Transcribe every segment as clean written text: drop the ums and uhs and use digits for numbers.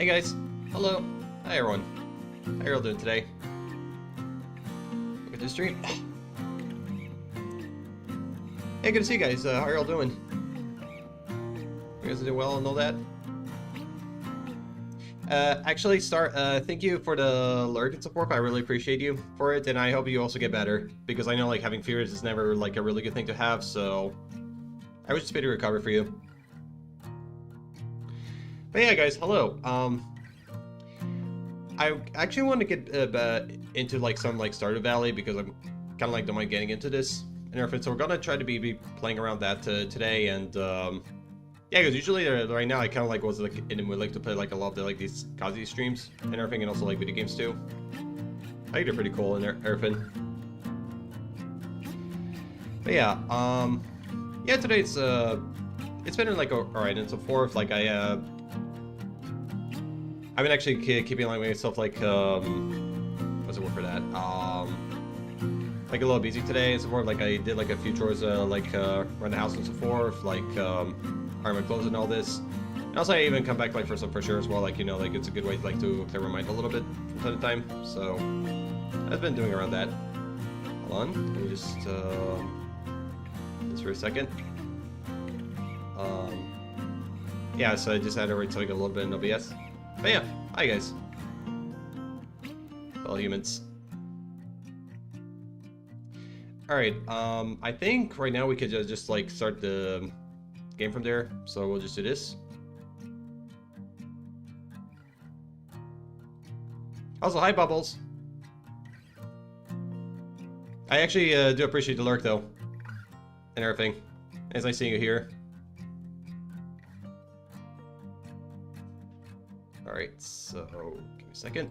Hey guys, hello, hi everyone. How y'all doing today? Look at this stream. Hey, good to see you guys. How y'all doing? You guys doing well and all that? Actually, thank you for the alert and support. I really appreciate you for it, and I hope you also get better because I know like having fears is never like a really good thing to have. So I wish speedy recovery for you. But yeah, guys, hello. I actually want to get into like some like Stardew Valley because I'm kind of like don't mind getting into this and everything. So we're gonna try to be playing around that today, and yeah, because usually right now I kind of like was like in the mood like to play like a lot of the, like these Kazi streams and everything, and also like video games too. I think they're pretty cool and everything. But yeah, yeah, today it's been like alright and so forth. Like I've been actually keeping like myself like what's the word for that? Like a little busy today and so forth. Like I did like a few chores like around the house and so forth, like iron my clothes and all this. And also I even come back like for some fresh air as well. Like you know, like it's a good way like to clear my mind a little bit from time to time. So I've been doing around that. Hold on, let me just this for a second. Yeah, so I just had to write like a little bit in OBS. But yeah, hi guys. Fellow humans. Alright, I think right now we could just like start the game from there. So we'll just do this. Also, hi Bubbles. I actually do appreciate the lurk though. And everything. It's nice seeing you here. Alright, so give me a second.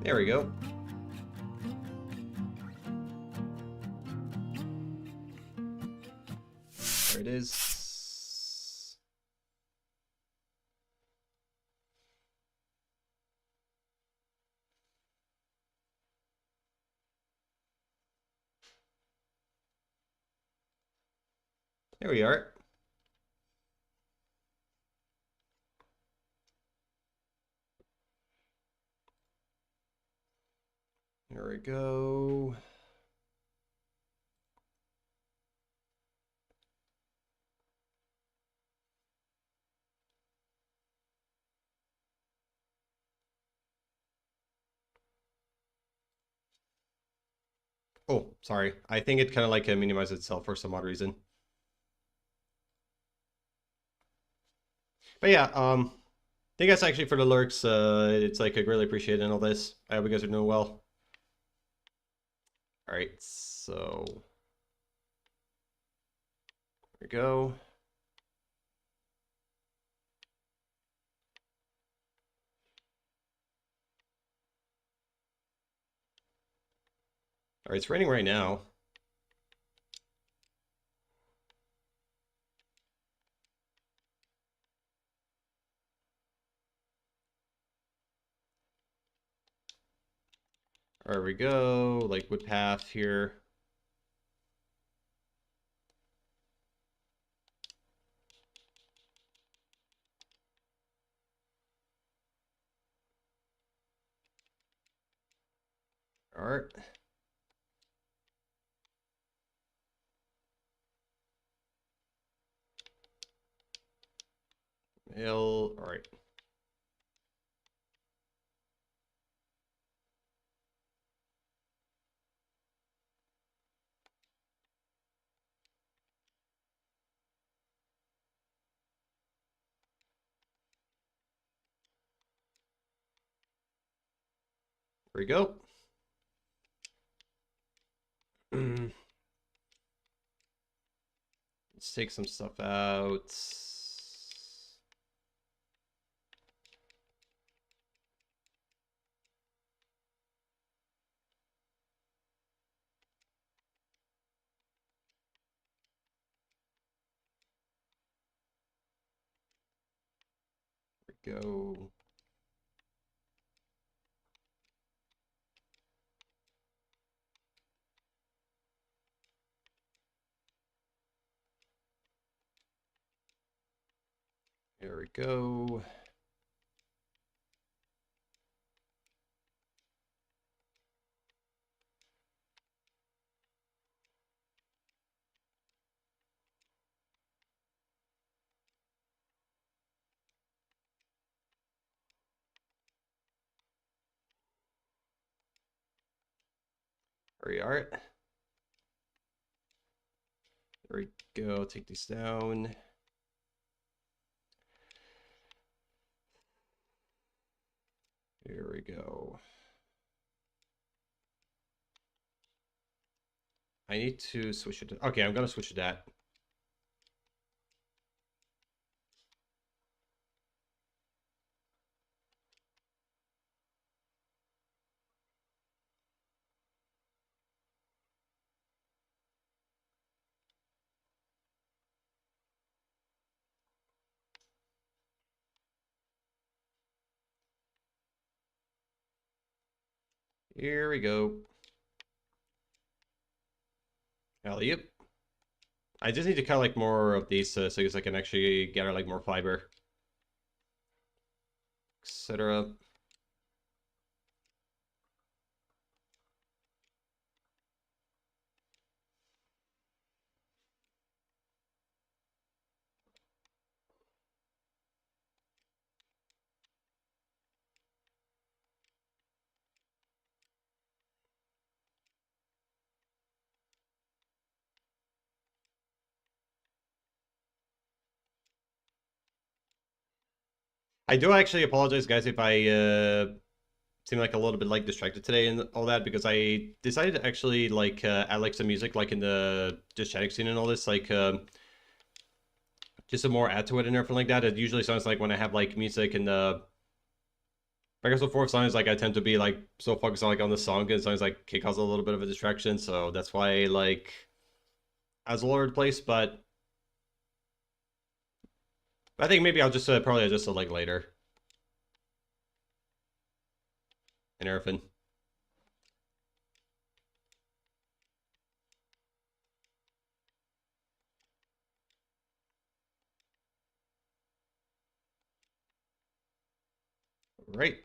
There we go. There it is. There we are. There we go. Oh, sorry. I think it kind of like minimized itself for some odd reason. But yeah, thank you guys actually for the lurks. It's like I really appreciate it and all this. I hope you guys are doing well. All right, so there we go. All right, it's raining right now. There we go. Like wood path here. All right. Hill. All right. There we go. Let's take some stuff out. There we go. There we go. There we are. There we go. Take these down. Here we go. I need to switch it to, okay, I'm gonna switch to that. Here we go. Alley-oop. I just need to cut like more of these so I can actually gather like more fiber, etc. I do actually apologize, guys, if I seem like a little bit like distracted today and all that, because I decided to actually like add like some music like in the just chatting scene and all this, like just some more add to it and everything like that. It usually sounds like when I have like music and the back and so forth sounds like I tend to be like so focused on like on the song, and it sounds like it causes a little bit of a distraction. So that's why like I was all over the place, but I think maybe I'll just probably adjust it like later and everything. Right.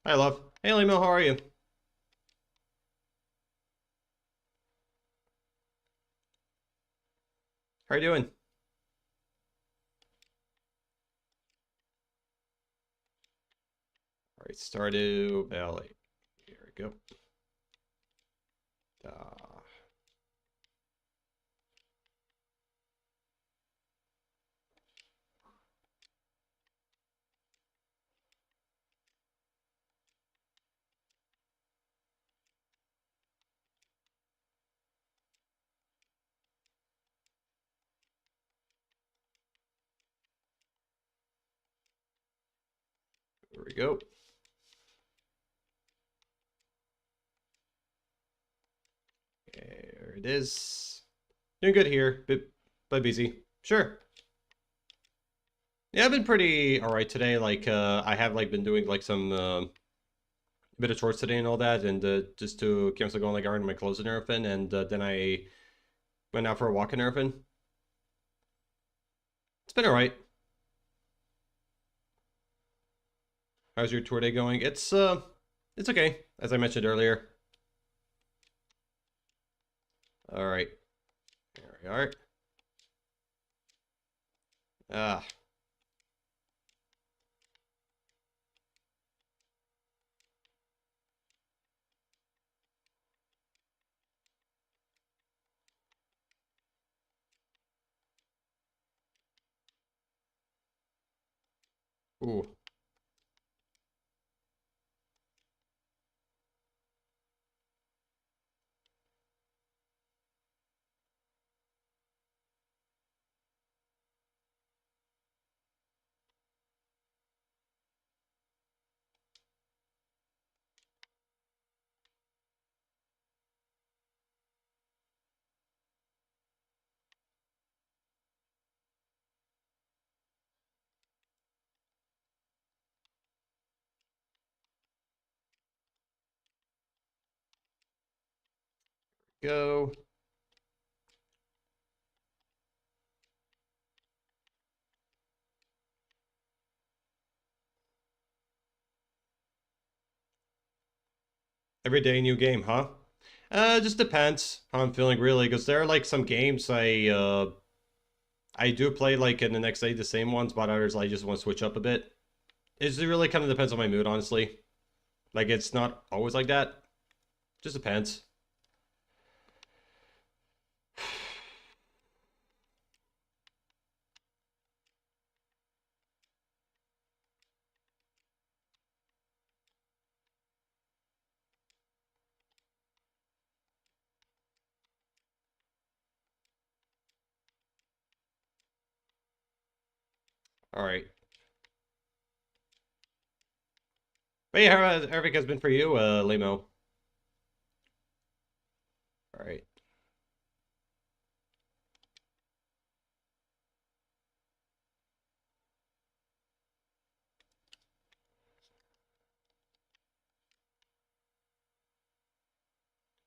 Hi, love. Hey, Limo, how are you? How are you doing? All right, Stardew Valley. Here we go. Uh, here we go. There it is. Doing good here, but busy. Sure. Yeah, I've been pretty all right today. Like, I have like been doing like some bit of chores today and all that, and just to keep myself going, like ironing my clothes and everything, and then I went out for a walk and everything. It's been all right. How's your tour day going? It's okay, as I mentioned earlier. All right, there we are. Ah, ooh, go. Every day new game, huh? Just depends how I'm feeling really, because there are like some games I do play like in the next day the same ones, but others I just want to switch up a bit. It really kind of depends on my mood, honestly. Like it's not always like that. Just depends. All right. But yeah, how everything has been for you, Limo? All right.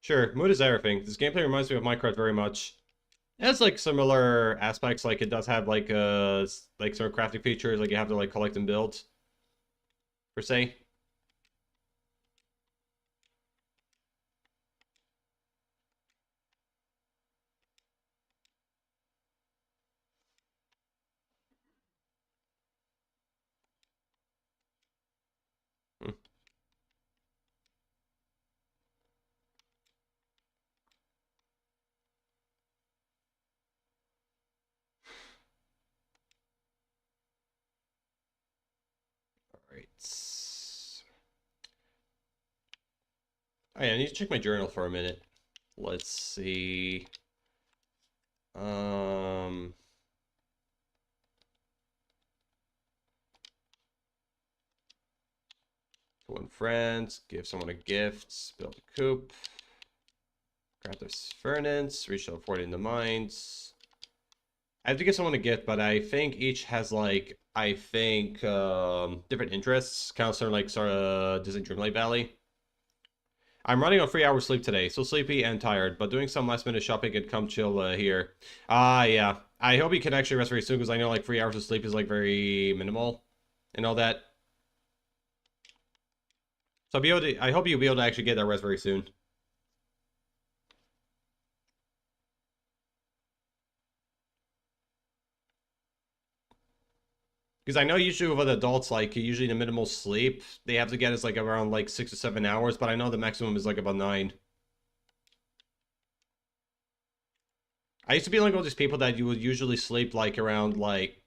Sure, mood is everything. This gameplay reminds me of Minecraft very much. It has like similar aspects, like it does have like sort of crafting features, like you have to like collect and build, per se. Hmm. All right. Oh yeah, I need to check my journal for a minute. Let's see. Um, one friends, give someone a gift, build a coop, grab this furnace, reach level 40 in the mines. I have to give someone a gift, but I think each has like different interests, kind of sort of Disney Dreamlight Valley. I'm running on 3 hours sleep today, so sleepy and tired, but doing some last minute shopping and come chill here. Ah, yeah. I hope you can actually rest very soon because I know like 3 hours of sleep is like very minimal and all that. So I hope you'll be able to actually get that rest very soon. Because I know usually with adults, like usually the minimal sleep they have to get is like around like 6 to 7 hours, but I know the maximum is like about 9. I used to be like one of those people that you would usually sleep like around like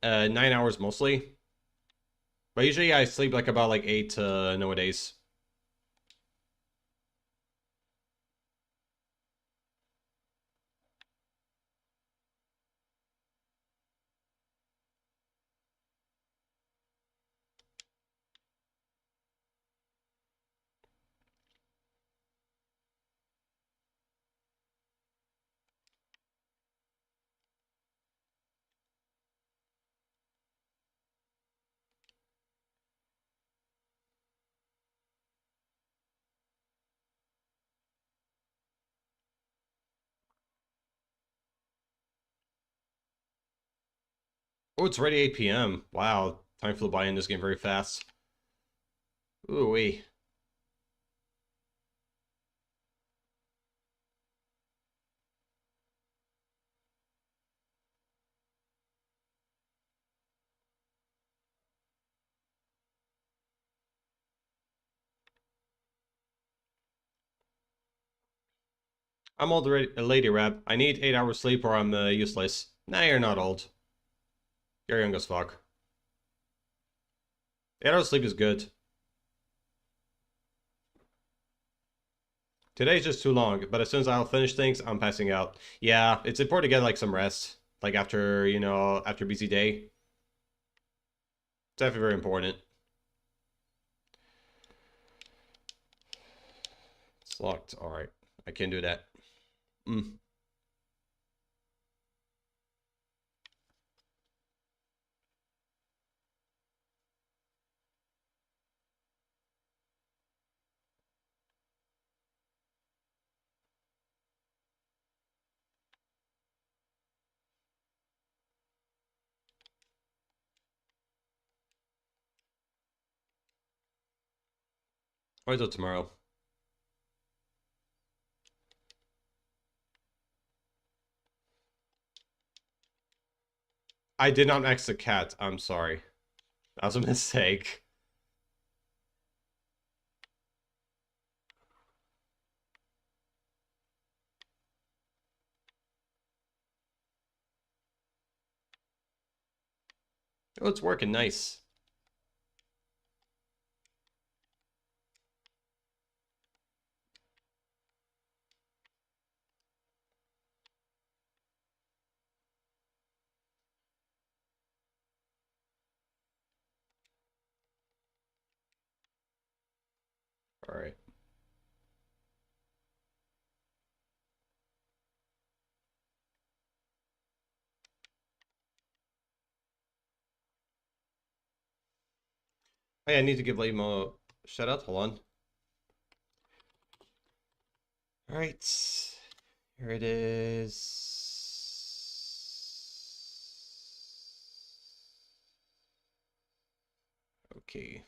9 hours mostly. But usually I sleep like about like 8 nowadays. Oh, it's already 8 p.m. Wow, time flew by in this game very fast. Ooh wee. I'm old lady rap. I need 8 hours sleep or I'm useless. Nah, you're not old. You're young as fuck. 8 hours sleep is good. Today's just too long, but as soon as I'll finish things, I'm passing out. Yeah, it's important to get like some rest. Like after, after a busy day. It's definitely very important. It's locked. Alright. I can do that. Mm. I'll do it tomorrow. I did not X the cat. I'm sorry. That was a mistake. Oh, it's working nice. All right. Hey, I need to give Liam a shout out. Hold on. All right. Here it is. Okay.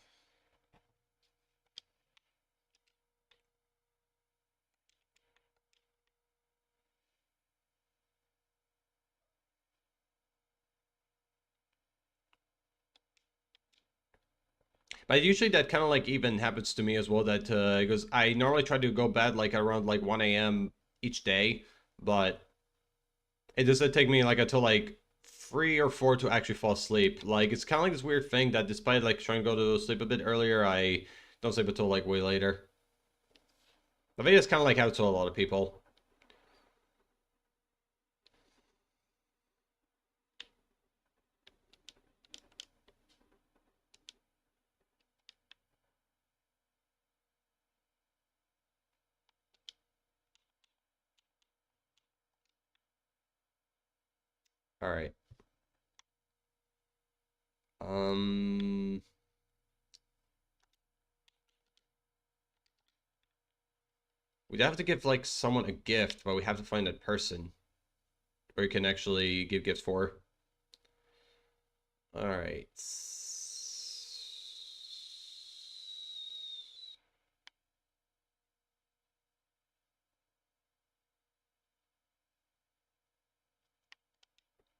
But usually that kind of like even happens to me as well. That because I normally try to go bed like around like 1 a.m. each day, but it doesn't take me like until like 3 or 4 to actually fall asleep. Like it's kind of like this weird thing that despite like trying to go to sleep a bit earlier, I don't sleep until like way later. I think it's kind of like how to a lot of people. All right. Um, we'd have to give like someone a gift, but we have to find that person where you can actually give gifts for. All right.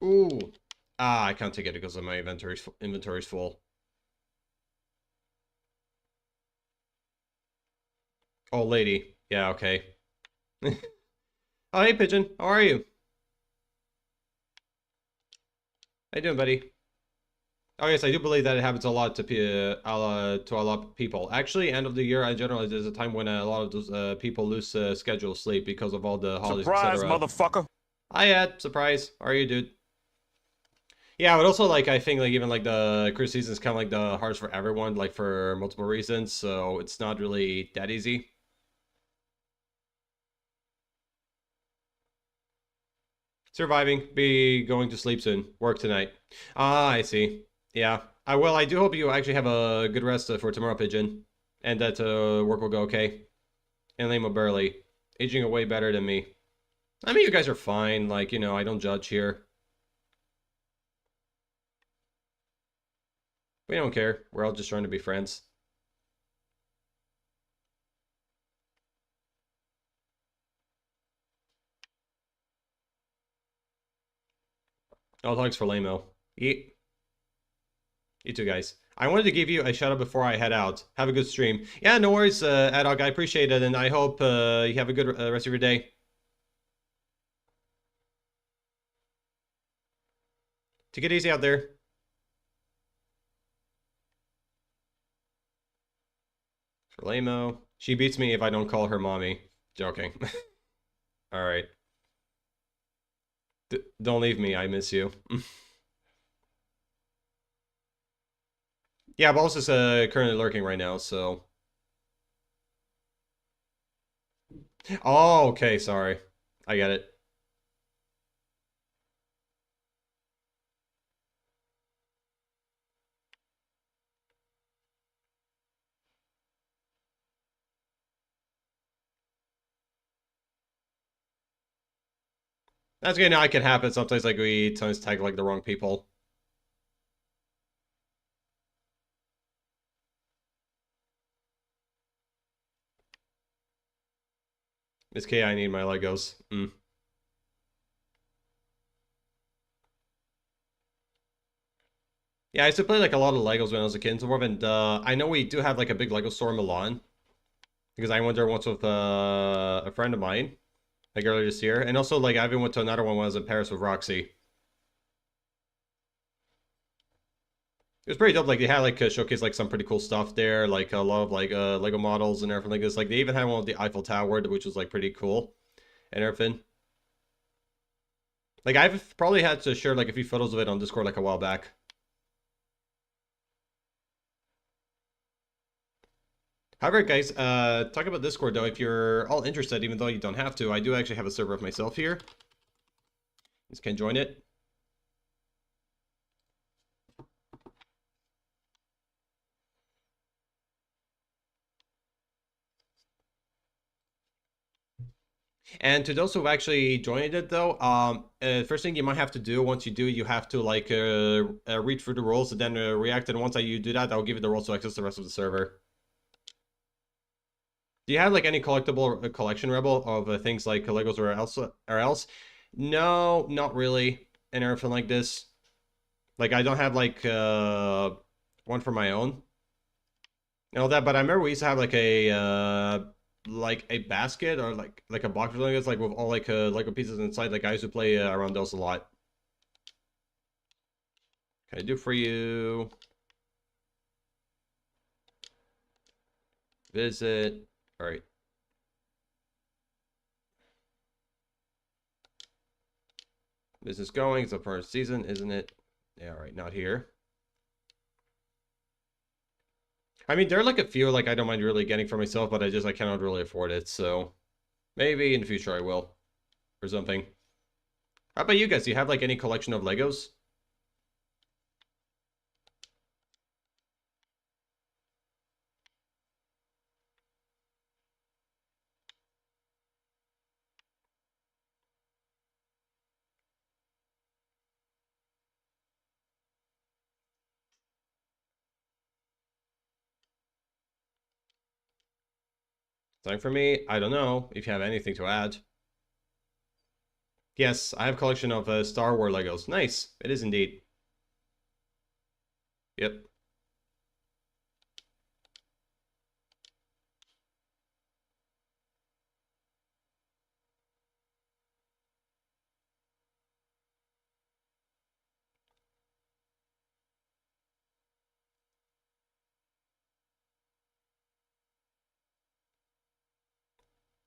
Ooh. Ah, I can't take it because of my inventory's full. Oh, lady. Yeah, okay. Oh, hey, Pigeon. How are you? How you doing, buddy? Oh, yes, I do believe that it happens a lot to a lot of people. Actually, end of the year, in general, is a time when a lot of those people lose scheduled sleep because of all the holidays, Surprise, etc. motherfucker. Hi, Ed. Surprise. How are you, dude? Yeah, but also, like, I think, like, even, like, the cruise season is kind of, like, the hardest for everyone, like, for multiple reasons, so it's not really that easy. Surviving. Be going to sleep soon. Work tonight. Ah, I see. Yeah. I do hope you actually have a good rest for tomorrow, Pigeon. And that work will go okay. And Lamo Burley. Aging away better than me. I mean, you guys are fine. Like, I don't judge here. We don't care. We're all just trying to be friends. Oh, thanks for Lamo. You too, guys. I wanted to give you a shout out before I head out. Have a good stream. Yeah, no worries, Adog. I appreciate it, and I hope you have a good rest of your day. Take it easy out there. For Lamo. She beats me if I don't call her mommy. Joking. All right. Don't leave me. I miss you. Yeah, Balls is currently lurking right now, so. Oh, okay. Sorry. I get it. That's okay. Now it can happen. Sometimes, like, we sometimes tag, like, the wrong people. Miss K, I need my Legos. Mm. Yeah, I used to play like a lot of Legos when I was a kid and so forth, and I know we do have like a big Lego store in Milan because I went there once with a friend of mine like earlier this year, and also like I even went to another one when I was in Paris with Roxy. It was pretty dope. Like they had like showcase like some pretty cool stuff there, like a lot of like Lego models and everything like this. Like they even had one with the Eiffel Tower, which was like pretty cool and everything. Like I've probably had to share like a few photos of it on Discord like a while back. However, guys, talk about Discord though. If you're all interested, even though you don't have to, I do actually have a server of myself here. You just can join it. And to those who've actually joined it though, first thing you might have to do once you do, you have to like read through the rules and then react. And once you do that, I'll give you the rules to access the rest of the server. Do you have like any collectible collection, Rebel, of things like Legos or else? No, not really. And everything like this. Like I don't have like one for my own. And all that, but I remember we used to have like a basket or like a box or something that's like with all like Lego pieces inside. Like I used to play around those a lot. Can I do for you? Visit. All right. This is going. It's a first season, isn't it? Yeah, all right. Not here. I mean, there are like a few like I don't mind really getting for myself, but I cannot really afford it. So maybe in the future I will or something. How about you guys? Do you have like any collection of Legos? Time for me? I don't know if you have anything to add. Yes, I have a collection of Star Wars Legos. Nice. It is indeed. Yep.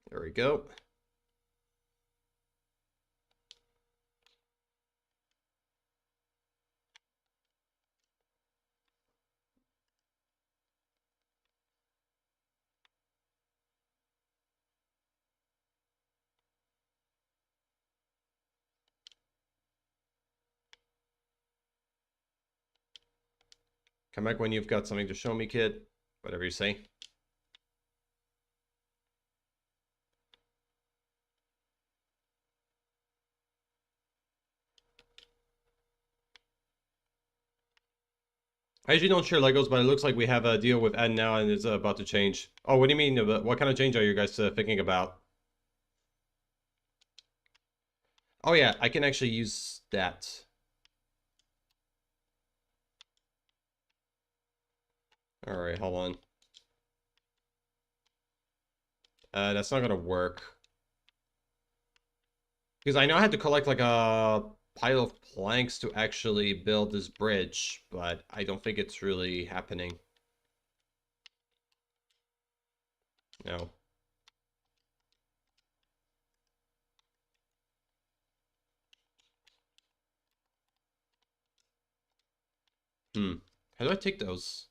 There we go. Come back when you've got something to show me, kid. Whatever you say. I usually don't share Legos, but it looks like we have a deal with Ed now and it's about to change. Oh, what do you mean? What kind of change are you guys thinking about? Oh yeah, I can actually use that. All right, hold on. That's not gonna work. Because I know I had to collect like a pile of planks to actually build this bridge, but I don't think it's really happening. No. Hmm. How do I take those?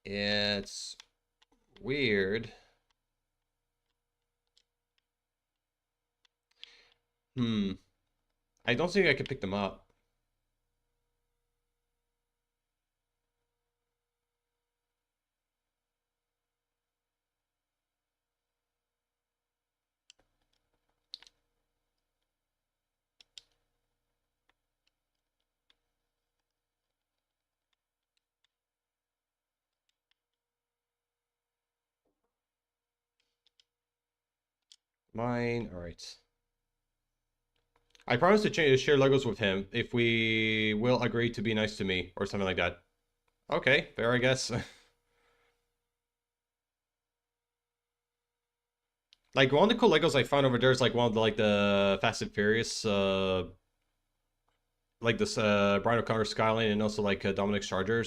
It's weird. Hmm. I don't think I can pick them up. Mine. All right. I promise to share Legos with him if we will agree to be nice to me or something like that. Okay, fair, I guess. Like one of the cool Legos I found over there is like one of the Fast and Furious, like this Brian O'Connor Skyline and also like Dominic's Charger.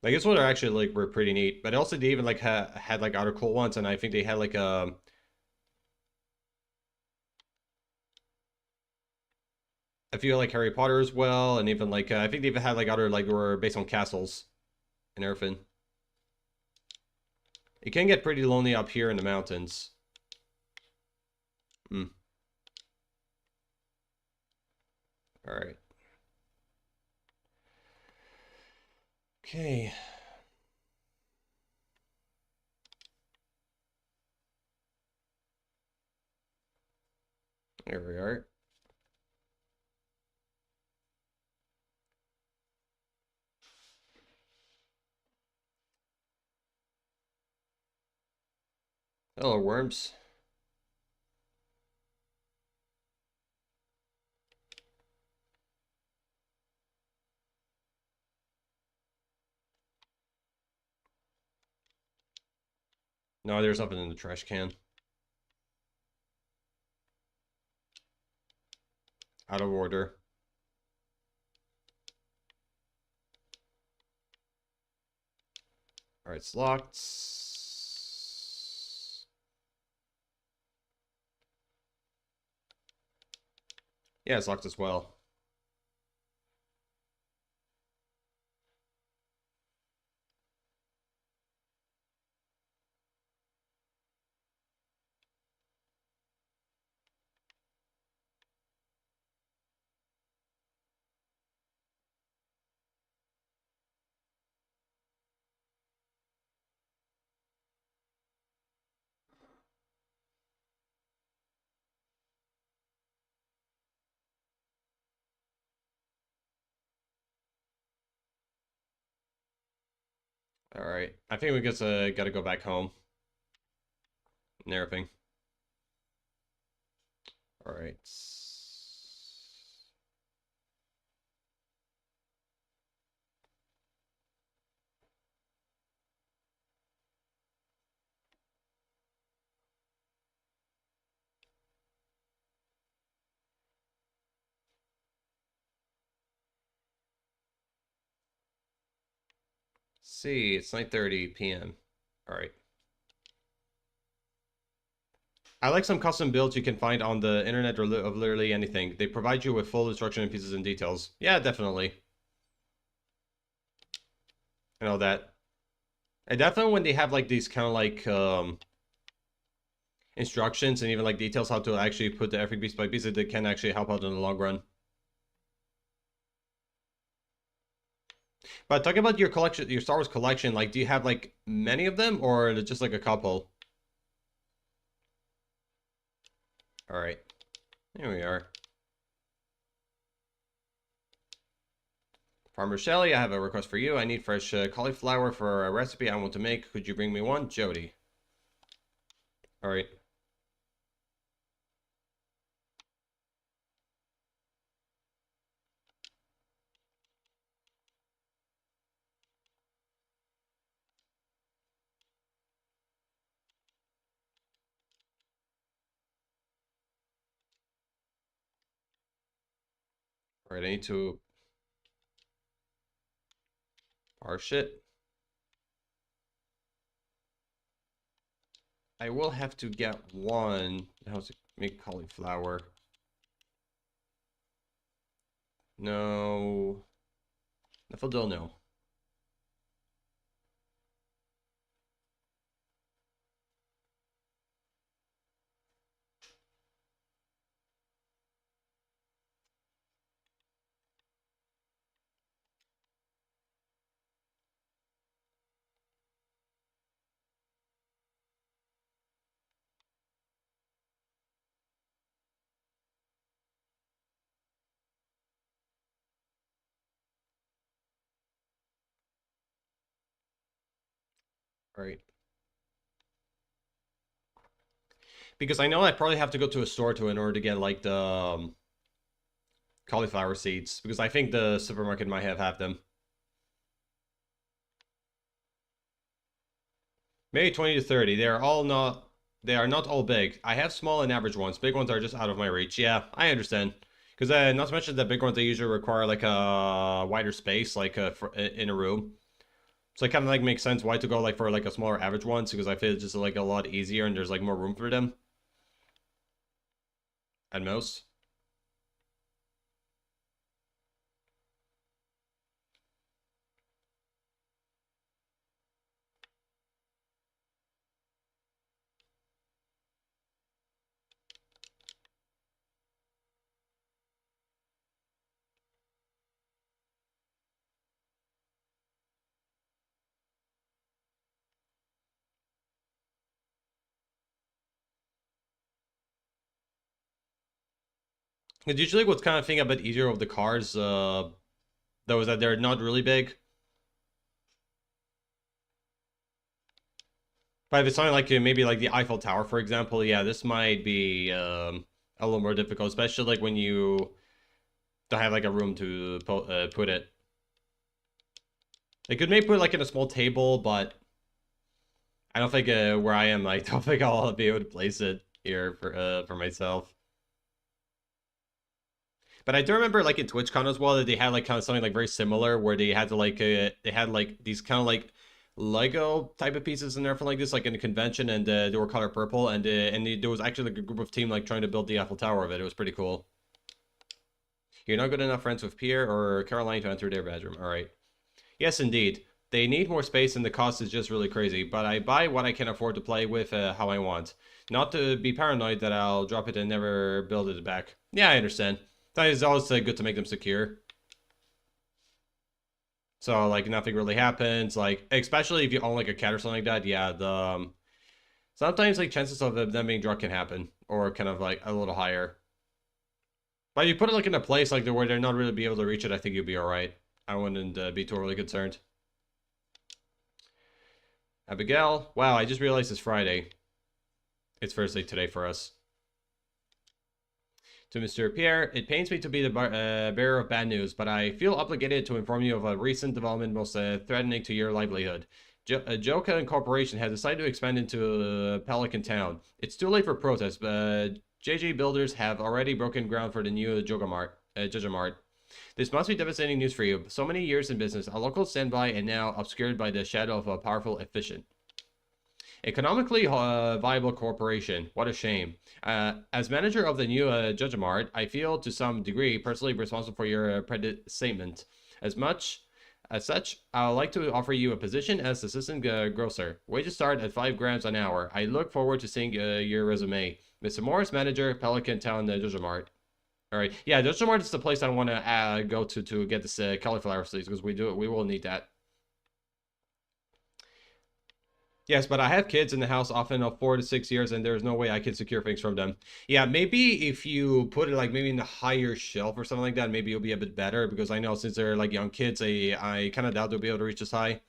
Like this one are actually like were pretty neat, but also they even like had like other cool ones, and I think they had like a few like Harry Potter as well, and even like I think they even had like other like were based on castles and everything. It can get pretty lonely up here in the mountains. Hmm. All right. Okay. There we are. Hello, worms. No, there's nothing in the trash can. Out of order. All right, it's locked. Yeah, it's locked as well. All right. I think we just got to go back home and everything. All right. See, it's 9:30 p.m. All right. I like some custom builds you can find on the internet or of literally anything. They provide you with full instruction and pieces and details. Yeah, definitely. I know that. And definitely when they have like these kind of like instructions and even like details how to actually put the every piece by piece, it can actually help out in the long run. But talking about your collection, your Star Wars collection, like, do you have like many of them or just like a couple? All right, here we are. Farmer Shelley, I have a request for you. I need fresh cauliflower for a recipe I want to make. Could you bring me one? Jody. All right. All right, I need to parse it. I will have to get one. How to make cauliflower? No. Nephil no. All right. Because I know I probably have to go to a store to in order to get like the cauliflower seeds. Because I think the supermarket might have them. Maybe 20 to 30. They are not all big. I have small and average ones. Big ones are just out of my reach. Yeah, I understand. Because not to mention that big ones, they usually require like a wider space, like in a room. So it kind of like makes sense why to go like for like a smaller average ones, because I feel it's just like a lot easier and there's like more room for them at most. It's usually what's kind of thing a bit easier with the cars, though, is that they're not really big. But if it's something like maybe like the Eiffel Tower, for example, yeah, this might be a little more difficult, especially like when you don't have like a room to put it. They could maybe put it like in a small table, but I don't think where I am, I don't think I'll be able to place it here for myself. But I do remember like in TwitchCon as well that they had like kind of something like very similar where they had to like they had like these kind of like Lego type of pieces in there for like this like in a convention, and they were color purple, and there was actually like a group of team like trying to build the Eiffel Tower of it. It was pretty cool. You're not good enough friends with Pierre or Caroline to enter their bedroom. All right. Yes, indeed. They need more space and the cost is just really crazy, but I buy what I can afford to play with how I want. Not to be paranoid that I'll drop it and never build it back. Yeah, I understand. That is always good to make them secure. So, like, nothing really happens. Like, especially if you own, like, a cat or something like that. Yeah, sometimes, like, chances of them being drunk can happen. Or kind of, like, a little higher. But you put it, like, in a place, like, where they're not really be able to reach it, I think you'll be alright. I wouldn't be totally concerned. Abigail. Wow, I just realized it's Friday. It's Thursday today for us. To Mr. Pierre, it pains me to be the bearer of bad news, but I feel obligated to inform you of a recent development most threatening to your livelihood. Joka Corporation has decided to expand into Pelican Town. It's too late for protest, but JJ Builders have already broken ground for the new Jojamart. This must be devastating news for you. So many years in business, a local standby, and now obscured by the shadow of a powerful efficient. Economically viable corporation. What a shame. As manager of the new Judgemart, I feel to some degree personally responsible for your predicament. As such, I would like to offer you a position as assistant grocer. Wages start at 5 grams an hour. I look forward to seeing your resume. Mr. Morris, manager, Pelican Town, Judgemart. All right. Yeah, Judgemart is the place I want to go to get this cauliflower seeds, because we will need that. Yes, but I have kids in the house often of 4 to 6 years, and there's no way I can secure things from them. Yeah, maybe if you put it like maybe in the higher shelf or something like that, maybe it'll be a bit better, because I know since they're like young kids, I kind of doubt they'll be able to reach this high.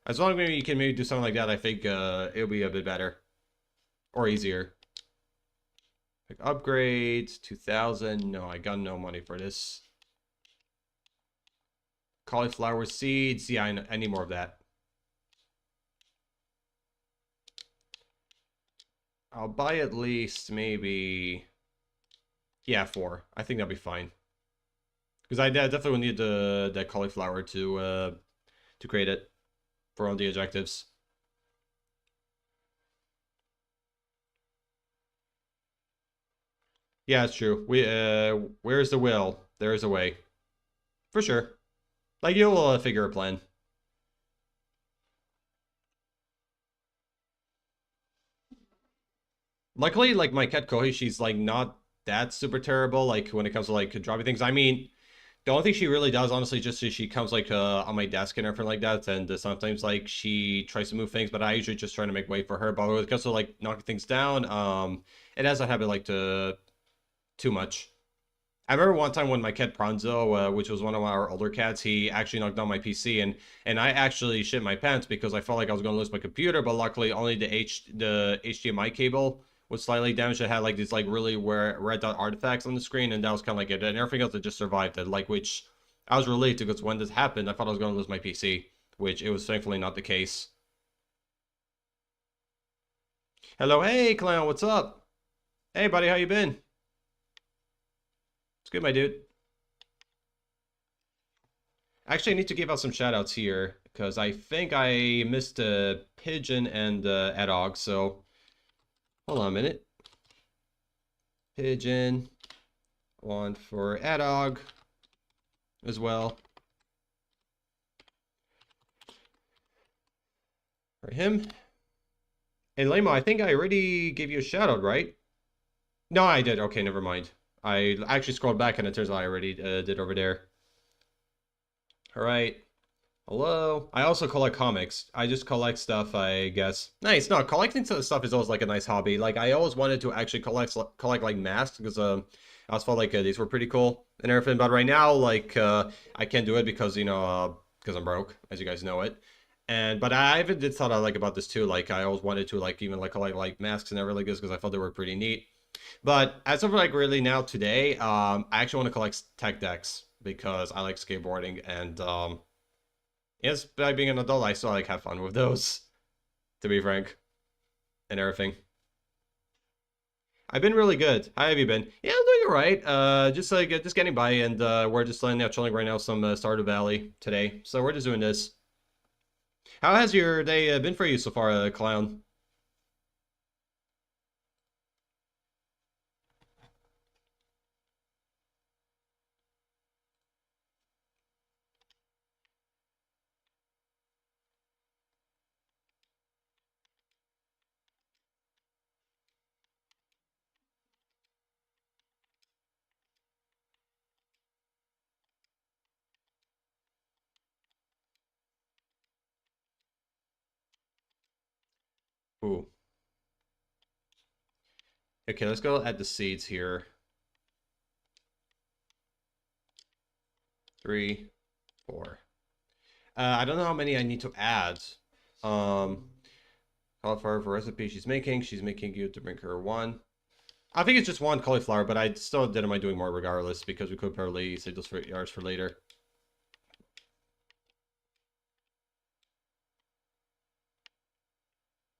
As long as maybe you can maybe do something like that, I think it'll be a bit better. Or easier. Like upgrades, 2,000. No, I got no money for this. Cauliflower seeds. Yeah, I need more of that. I'll buy at least maybe... Yeah, 4. I think that'll be fine. Because I definitely will need the cauliflower to create it for all the objectives. Yeah, it's true. Where's the will? There is a way. For sure. Like, you'll figure a plan. Luckily, like, my cat Kohi, she's, like, not that super terrible, like, when it comes to, like, dropping things. I mean, the only thing she really does, honestly, just is she comes, like, on my desk and everything like that, and sometimes, like, she tries to move things, but I usually just try to make way for her. But when it comes to, like, knocking things down, it has a habit, like, too much. I remember one time when my cat Pranzo, which was one of our older cats, he actually knocked down my PC, and I actually shit my pants because I felt like I was going to lose my computer, but luckily only the HDMI cable was slightly damaged. It had like these like really red dot artifacts on the screen, and that was kind of like it. And everything else it just survived it. Like which I was relieved because when this happened, I thought I was going to lose my PC, which it was thankfully not the case. Hello, hey clown, what's up? Hey buddy, how you been? It's good, my dude. Actually, I need to give out some shout outs here because I think I missed a pigeon and Adog. So hold on a minute. Pigeon, one for Adog as well. For him. Hey Lamo, I think I already gave you a shout out, right? No, I did. Okay, never mind. I actually scrolled back and it turns out I already did over there. All right. Hello. I also collect comics. I just collect stuff, I guess. Nice. No, collecting stuff is always like a nice hobby. Like I always wanted to actually collect like masks because I always felt like these were pretty cool and everything. But right now, like I can't do it because because I'm broke, as you guys know it. And but I even did thought I like about this too. Like I always wanted to like even like collect like masks and everything like this because I thought they were pretty neat. But as of like really now today, I actually want to collect tech decks because I like skateboarding and yes, by being an adult, I still like have fun with those, to be frank, and everything. I've been really good. How have you been? Yeah, I'm doing alright. Just like just getting by, and we're just laying out chilling right now some Stardew Valley today. So we're just doing this. How has your day been for you so far, clown? Ooh. Okay, let's go add the seeds here. 3, 4. I don't know how many I need to add. Um, Cauliflower for recipe she's making. She's making you to bring her one. I think it's just one cauliflower, but I still didn't mind doing more regardless because we could probably save those for ours for later.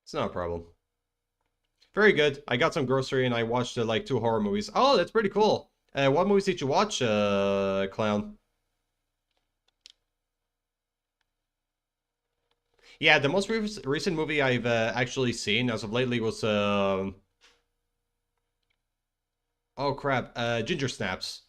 It's not a problem. Very good. I got some grocery and I watched like 2 horror movies. Oh, that's pretty cool. What movies did you watch, Clown? Yeah, the most recent movie I've actually seen as of lately was oh crap, Ginger Snaps.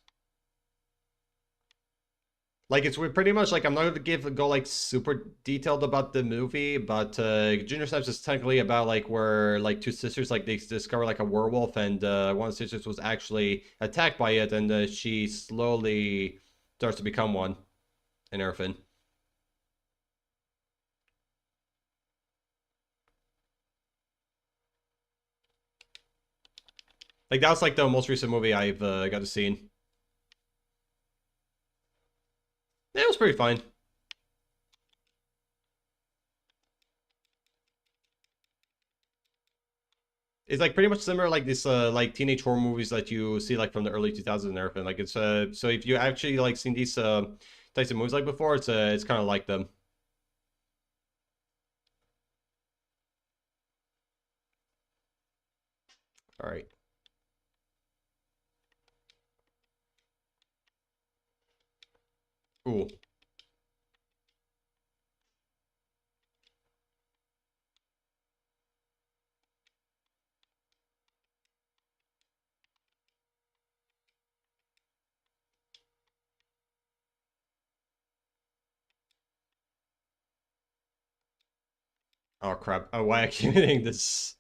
Like it's pretty much like I'm not gonna go like super detailed about the movie, but Ginger Snaps is technically about like where like two sisters like they discover like a werewolf, and one of the sisters was actually attacked by it, and she slowly starts to become one in everything. Like that was like the most recent movie I've got to see. Yeah, it was pretty fine. It's like pretty much similar like this like teenage horror movies that you see like from the early 2000s and everything. Like it's so if you actually like seen these types of movies like before, it's kind of like them. All right. Ooh. Oh crap. Oh, why I keep hitting this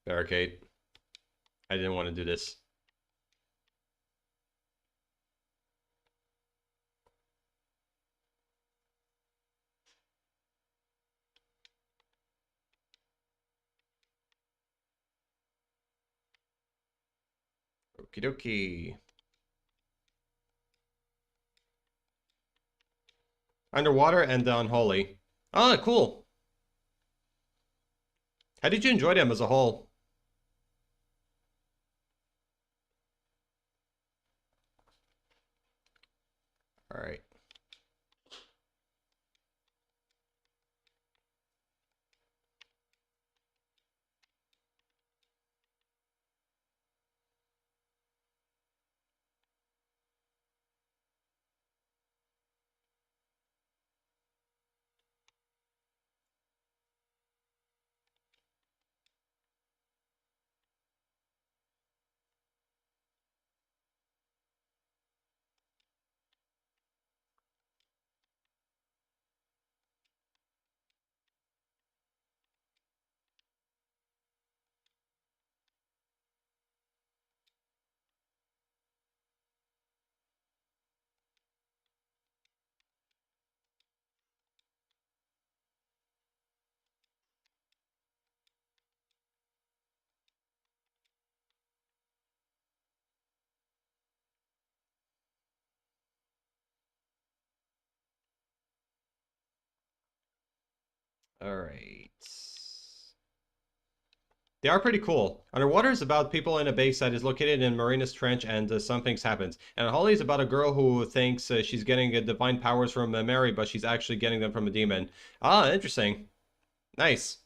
barricade? I didn't want to do this. Okie dokie. Underwater and unholy. Oh, cool. How did you enjoy them as a whole? All right. All right. They are pretty cool. Underwater is about people in a base that is located in Marina's Trench, and some things happens. And Holly is about a girl who thinks she's getting divine powers from Mary, but she's actually getting them from a demon. Ah, interesting. Nice.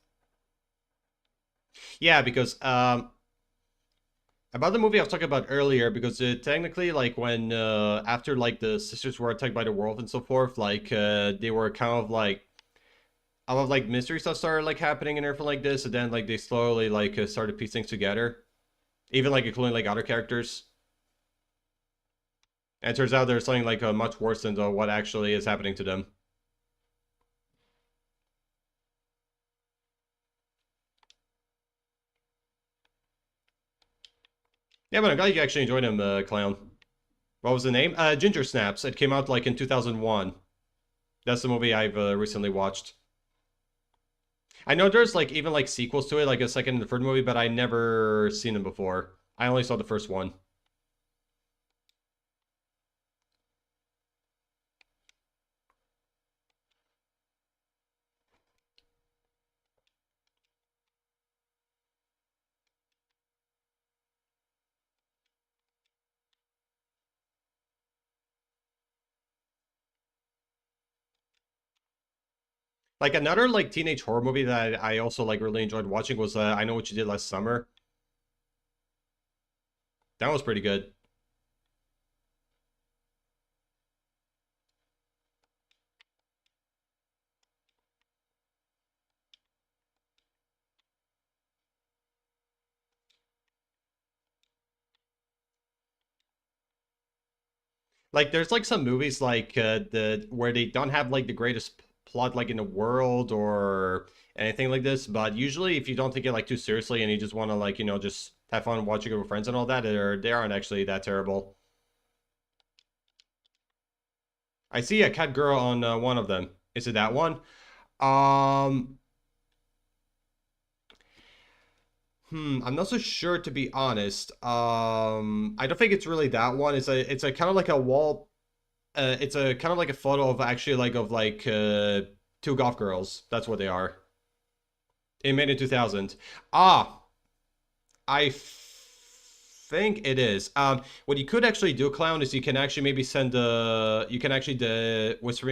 Yeah, because about the movie I was talking about earlier, because technically, like when after like the sisters were attacked by the wolf and so forth, like they were kind of like a lot of like mystery stuff started like happening and everything like this, and then like they slowly like started piecing things together, even like including like other characters. And it turns out there's something like much worse than what actually is happening to them. Yeah, but I'm glad you actually enjoyed him, Clown. What was the name? Ginger Snaps. It came out like in 2001. That's the movie I've recently watched. I know there's like even like sequels to it, like a second and the third movie, but I never seen them before. I only saw the first one. Like another like teenage horror movie that I also like really enjoyed watching was I Know What You Did Last Summer. That was pretty good. Like there's like some movies like the where they don't have like the greatest plot like in the world or anything like this, but usually if you don't take it like too seriously and you just want to like just have fun watching it with friends and all that, they aren't actually that terrible. I see a cat girl on one of them. Is it that one? Um, I'm not so sure to be honest. I don't think it's really that one. It's a kind of like a wall. It's a kind of like a photo of actually like of like two golf girls. That's what they are. It made in 2000. Ah, I think it is. What you could actually do, Clown, is you can actually maybe send you can actually whisper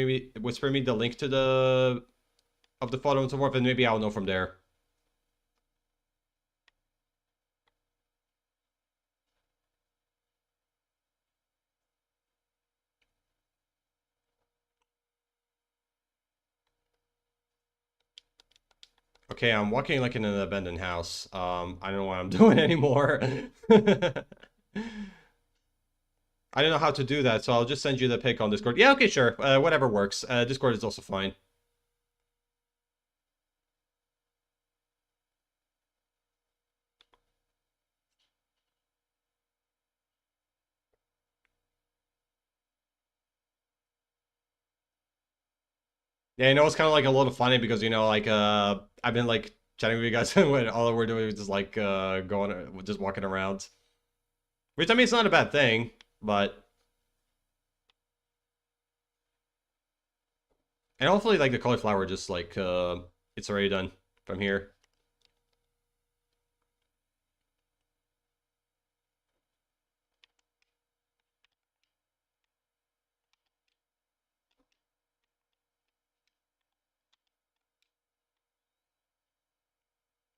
me the link to the of the photo and so forth, and maybe I'll know from there. Okay, I'm walking like in an abandoned house. I don't know what I'm doing anymore. I don't know how to do that, so I'll just send you the pic on Discord. Yeah, okay, sure. Whatever works. Discord is also fine. Yeah, it's kind of like a little funny because like I've been like chatting with you guys and when all we're doing is just like going just walking around. Which I mean it's not a bad thing, but and hopefully like the cauliflower just like it's already done from here.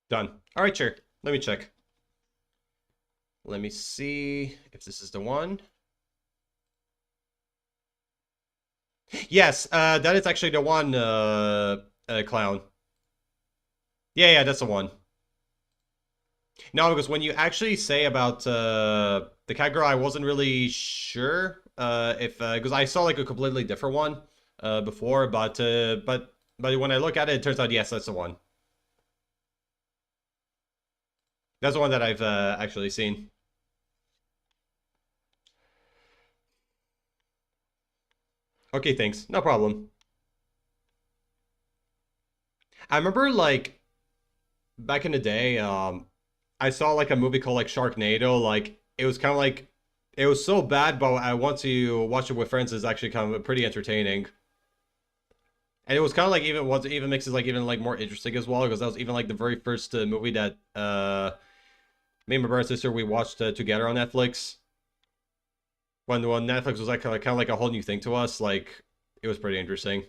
Done. All right, sure. Let me check. Let me see if this is the one. Yes, that is actually the one, clown. Yeah, yeah, that's the one. No, because when you actually say about the cat girl, I wasn't really sure if because I saw like a completely different one before, but when I look at it, it turns out yes, that's the one. That's the one that I've actually seen. Okay, thanks. No problem. I remember like back in the day, I saw like a movie called like Sharknado. Like it was kind of like it was so bad, but I want to watch it with friends. Is actually kind of pretty entertaining. And it was kind of like even what even makes it like even like more interesting as well because that was even like the very first movie that me and my brother and sister we watched together on Netflix when Netflix was like kind of like a whole new thing to us. Like it was pretty interesting.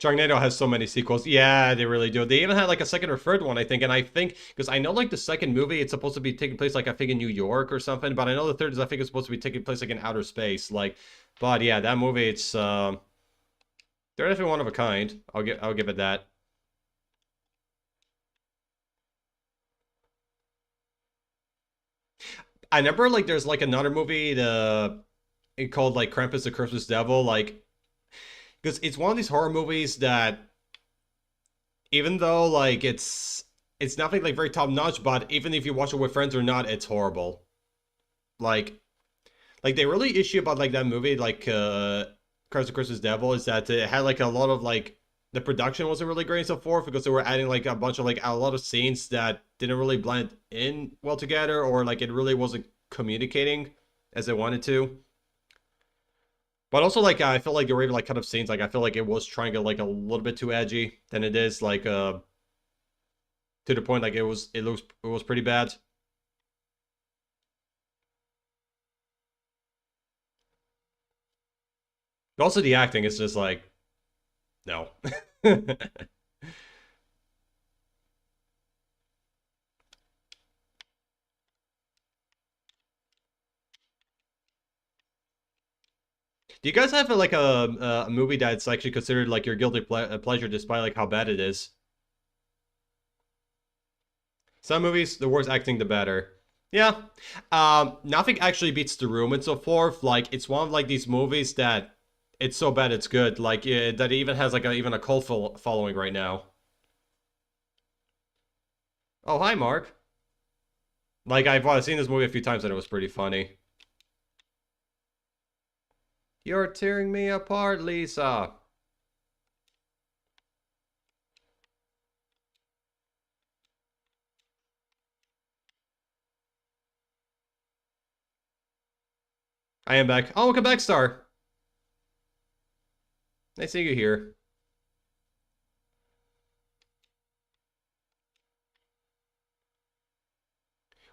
Sharknado has so many sequels. Yeah, they really do. They even had like a second or third one, I think. And I think because I know like the second movie, it's supposed to be taking place like I think in New York or something. But I know the third is I think it's supposed to be taking place like in outer space. Like, but yeah, that movie, it's they're definitely one of a kind. I'll give it that. I remember like there's like another movie called like Krampus the Christmas Devil. Like because it's one of these horror movies that even though like it's nothing like very top notch, but even if you watch it with friends or not, it's horrible. Like like they really issue about like that movie like Curse of Christmas Devil is that it had like a lot of like the production wasn't really great and so forth because they were adding like a bunch of like a lot of scenes that didn't really blend in well together or like it really wasn't communicating as they wanted to. But also like I felt like there were even like kind of scenes like I feel like it was trying to like a little bit too edgy than it is like to the point like it was pretty bad. But also the acting is just like no. Do you guys have like a movie that's actually considered like your guilty pleasure despite like how bad it is? Some movies, the worse acting, the better. Yeah. Nothing actually beats The Room and so forth. Like it's one of like these movies that it's so bad it's good. Like that it even has like even a cult following right now. Oh, hi, Mark. Like I've seen this movie a few times and it was pretty funny. You're tearing me apart, Lisa. I am back. Oh, welcome back, Star. Nice seeing you here.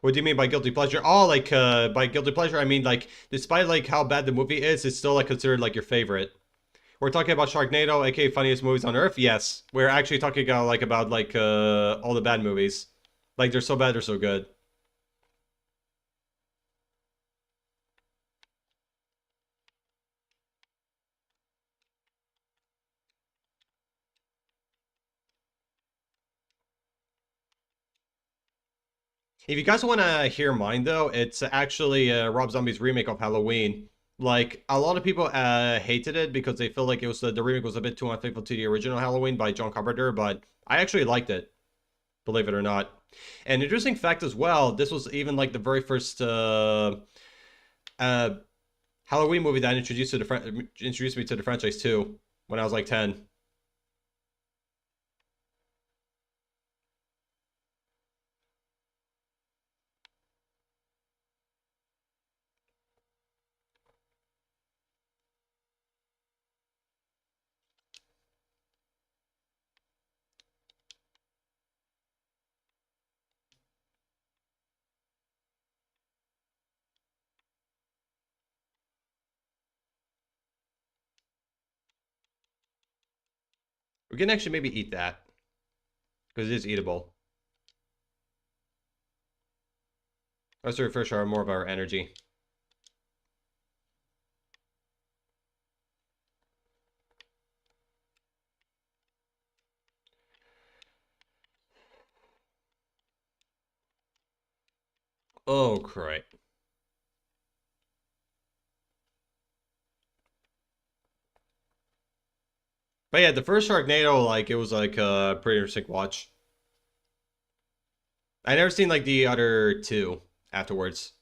What do you mean by guilty pleasure? Oh, like by guilty pleasure, I mean like despite like how bad the movie is, it's still like considered like your favorite. We're talking about Sharknado, aka funniest movies on earth. Yes, we're actually talking about like all the bad movies. Like they're so bad, they're so good. If you guys want to hear mine though, it's actually Rob Zombie's remake of Halloween. Like a lot of people hated it because they feel like it was the remake was a bit too unfaithful to the original Halloween by John Carpenter, but I actually liked it, believe it or not. An interesting fact as well, this was even like the very first uh, Halloween movie that introduced me to the franchise too when I was like 10. We can actually maybe eat that. Because it is eatable. Let's refresh our more of our energy. Oh, crap. But yeah, the first Sharknado, like, it was like a pretty interesting watch. I never seen like the other two afterwards.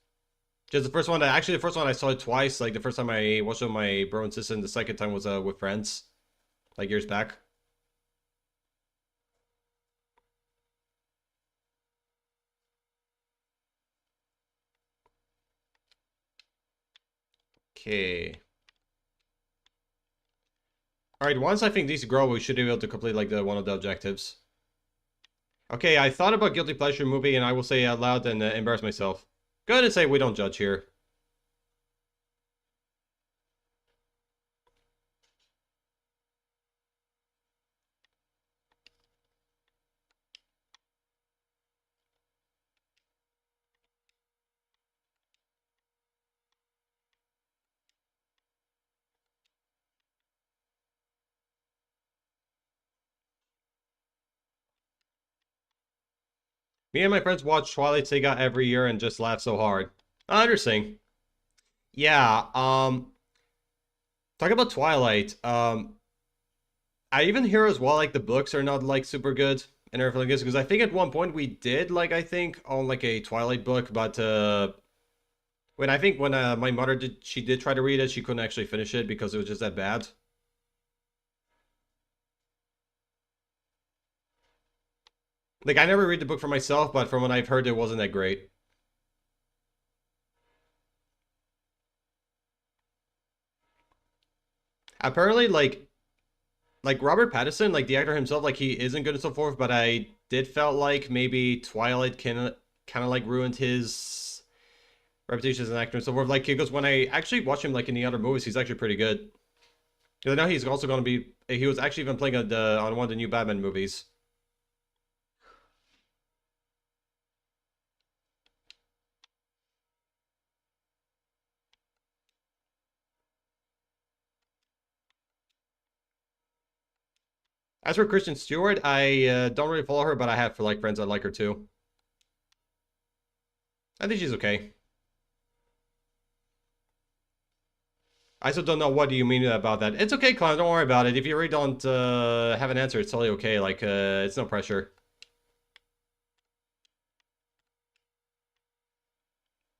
Just the first one, actually the first one I saw it twice. Like the first time I watched it with my bro and sister, and the second time was with friends, like years back. Okay. All right. Once I think these grow, we should be able to complete like the one of the objectives. Okay. I thought about guilty pleasure movie, and I will say it out loud and embarrass myself. Go ahead and say we don't judge here. Me and my friends watch Twilight Saga every year and just laugh so hard. Interesting. Yeah. Talk about Twilight. I even hear as well like the books are not like super good and everything like this because I think at one point we did like I think on like a Twilight book, but when I think when my mother did she did try to read it, she couldn't actually finish it because it was just that bad. Like I never read the book for myself, but from what I've heard, it wasn't that great. Apparently, like Robert Pattinson, like the actor himself, like he isn't good and so forth. But I did felt like maybe Twilight kind of like ruined his reputation as an actor and so forth. Like because when I actually watch him like in the other movies, he's actually pretty good. Because I know he's also going to be. He was actually even playing on one of the new Batman movies. As for Kristen Stewart, I don't really follow her, but I have for like friends that like her too. I think she's okay. I still don't know what do you mean about that. It's okay, Clown. Don't worry about it. If you really don't have an answer, it's totally okay. Like, it's no pressure.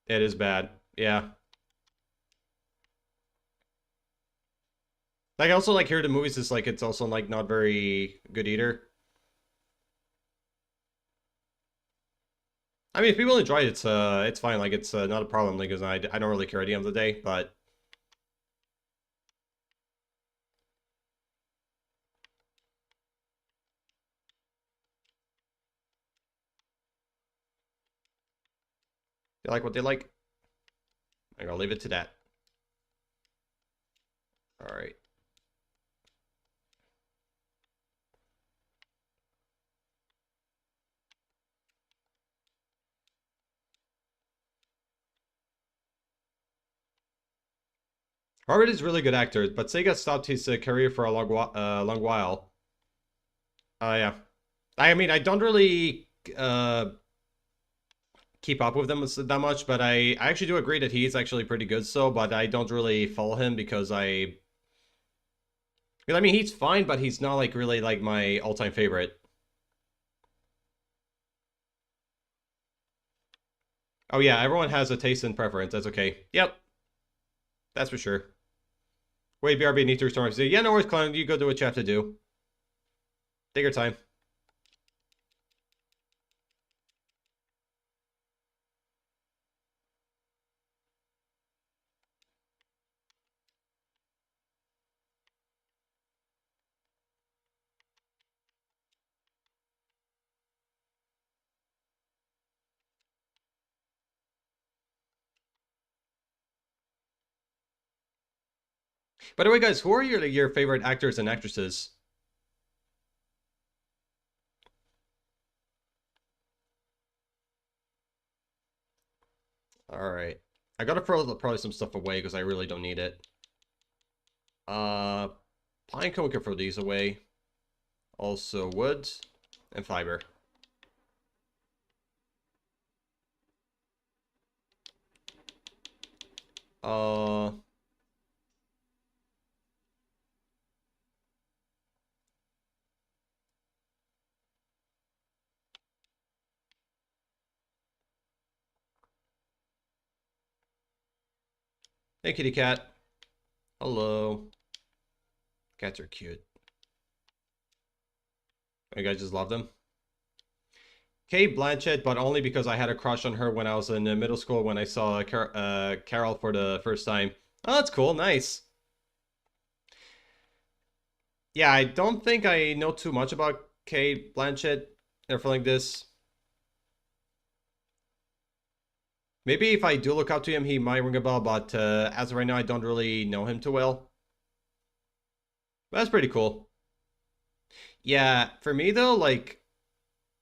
It is bad. Yeah. Like, I also like hear the movies is like it's also like not very good either. I mean, if people enjoy it, it's fine. Like, it's not a problem. Like, 'cause I don't really care at the end of the day. But they like what they like. I'm gonna leave it to that. All right. Robert is a really good actor, but Sega stopped his career for a long while. Yeah. I mean, I don't really keep up with them that much, but I actually do agree that he's actually pretty good. So, but I don't really follow him because I mean, he's fine, but he's not like really like my all-time favorite. Oh yeah, everyone has a taste and preference. That's okay. Yep, that's for sure. Wait, BRB needs to restore my. Yeah, no worries, Clown. You go do what you have to do. Take your time. By the way, guys, who are your favorite actors and actresses? Alright. I gotta throw probably some stuff away because I really don't need it. Uh, Pine cone, we can throw these away. Also wood and fiber. Uh, hey kitty cat. Hello. Cats are cute. You guys just love them? Kate Blanchett, but only because I had a crush on her when I was in middle school when I saw Carol for the first time. Oh, that's cool. Nice. Yeah, I don't think I know too much about Kate Blanchett or like this. Maybe if I do look up to him, he might ring a bell, but as of right now, I don't really know him too well. But that's pretty cool. Yeah, for me though, like,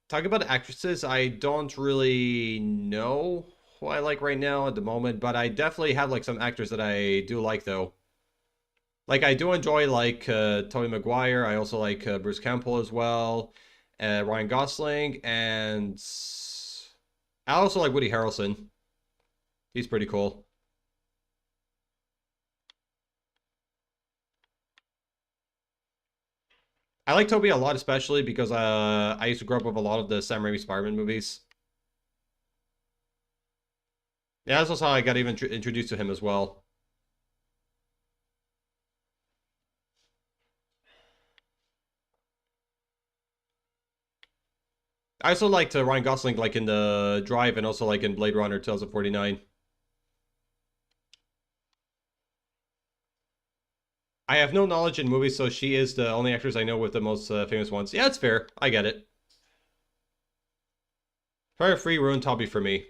talking about actresses, I don't really know who I like right now at the moment, but I definitely have like some actors that I do like though. Like I do enjoy like Tobey Maguire. I also like Bruce Campbell as well, Ryan Gosling, and I also like Woody Harrelson. He's pretty cool. I like Toby a lot, especially because I used to grow up with a lot of the Sam Raimi Spider-Man movies. Yeah, that's also how I got even introduced to him as well. I also liked Ryan Gosling like in the Drive and also like in Blade Runner 2049. I have no knowledge in movies, so she is the only actress I know with the most famous ones. Yeah, it's fair. I get it. Fire Free ruined Toby for me.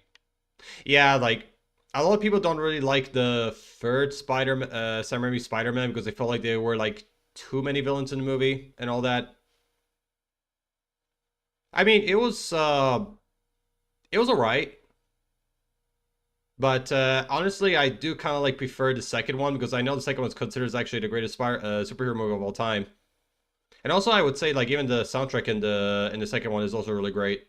Yeah, like a lot of people don't really like the third Sam Raimi Spider-Man because they felt like there were like too many villains in the movie and all that. I mean, it was alright, but honestly, I do kind of like prefer the second one because I know the second one's considered as actually the greatest superhero movie of all time. And also, I would say like even the soundtrack in the second one is also really great.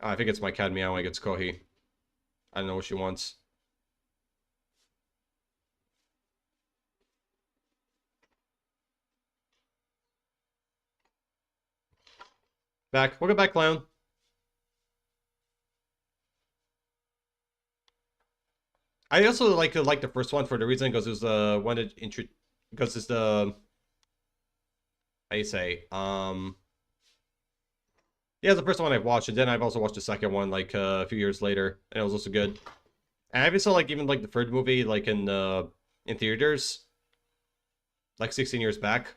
I think it's my cat meowing. It's Kohi. I don't know what she wants. Back. Welcome back, clown. I also like the first one for the reason because it was the one that intro because it's the how you say yeah, it's the first one I've watched, and then I've also watched the second one like a few years later, and it was also good. And I even saw like even like the third movie like in theaters like 16 years back.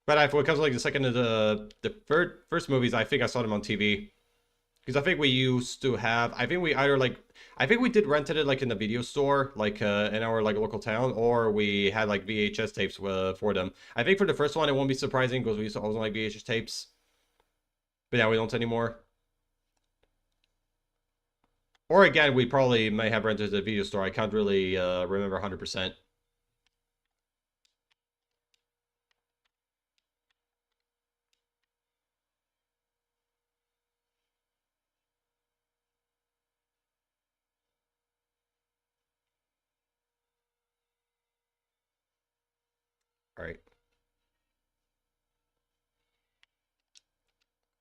But I, when it comes to like the second and the first movies, I think I saw them on TV. Because I think we used to have, I think we either like, I think we did rented it like in the video store, like in our like local town, or we had like VHS tapes for them. I think for the first one, it won't be surprising because we used to also like VHS tapes. But yeah, we don't anymore. Or again, we probably may have rented the video store. I can't really remember 100%. All right,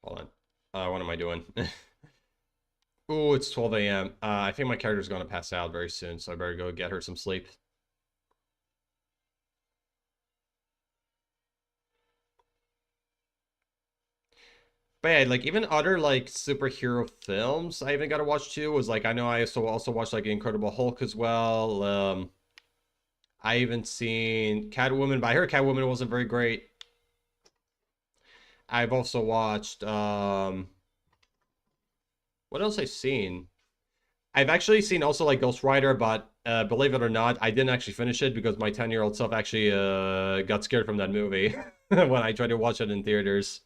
hold on. What am I doing? Oh, it's 12 a.m. I think my character's going to pass out very soon, so I better go get her some sleep. But yeah, like even other like superhero films I even got to watch too was like I know I also watched like Incredible Hulk as well. I even seen Catwoman, but I heard Catwoman wasn't very great. I've also watched what else I've seen? I've actually seen also like Ghost Rider, but believe it or not, I didn't actually finish it because my 10-year-old self actually got scared from that movie. when I tried to watch it in theaters.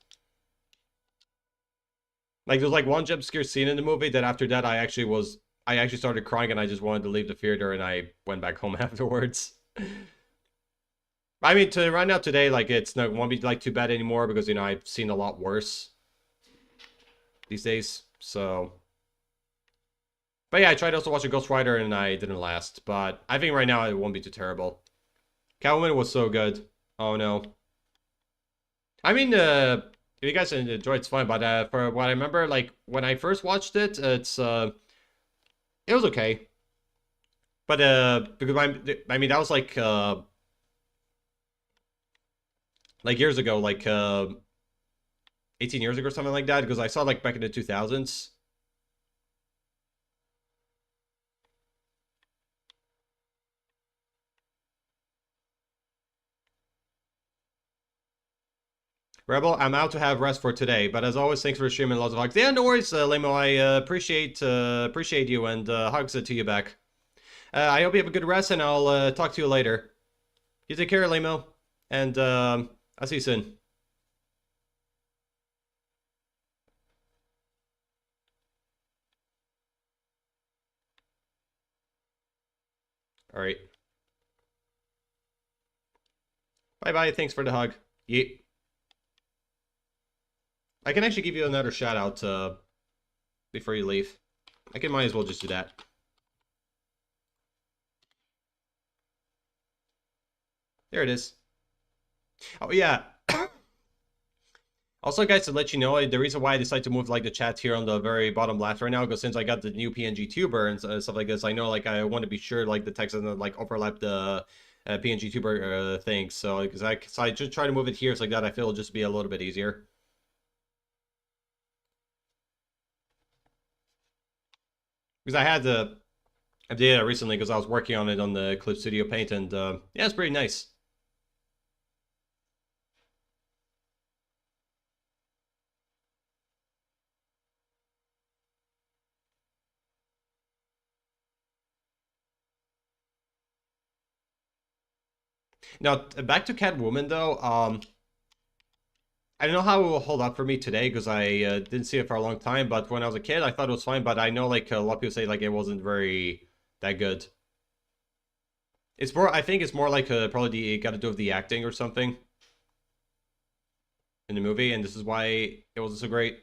Like there's like one jump scare scene in the movie that after that I actually started crying and I just wanted to leave the theater and I went back home afterwards. I mean, to right now today, like it's not won't be like too bad anymore because I've seen a lot worse these days. So, but yeah, I tried also watching Ghost Rider and I didn't last. But I think right now it won't be too terrible. Catwoman was so good. Oh no. I mean, if you guys enjoy, it's fine. But for what I remember, like when I first watched it, it was okay. But because I mean that was like years ago, like 18 years ago or something like that. Because I saw like back in the 2000s. Rebel, I'm out to have rest for today, but as always, thanks for streaming lots of hugs. Yeah, no worries, Lemo. I appreciate you and hugs to you back. I hope you have a good rest, and I'll talk to you later. You take care, Lemo, and I'll see you soon. All right. Bye bye. Thanks for the hug. Yeah. I can actually give you another shout out before you leave. I can might as well just do that. There it is. Oh yeah. Also, guys, to let you know, the reason why I decided to move like the chat here on the very bottom left right now, because since I got the new PNG tuber and stuff like this, I know like I want to be sure like the text doesn't like overlap the PNG tuber thing. So because I just try to move it here so like that, I feel it'll just be a little bit easier. Because I had to update it recently because I was working on it on the Clip Studio Paint, and yeah, it's pretty nice. Now back to Catwoman though. I don't know how it will hold up for me today because I didn't see it for a long time. But when I was a kid, I thought it was fine. But I know like a lot of people say like it wasn't very that good. It's more. I think it's more like probably got to do with the acting or something in the movie, and this is why it wasn't so great.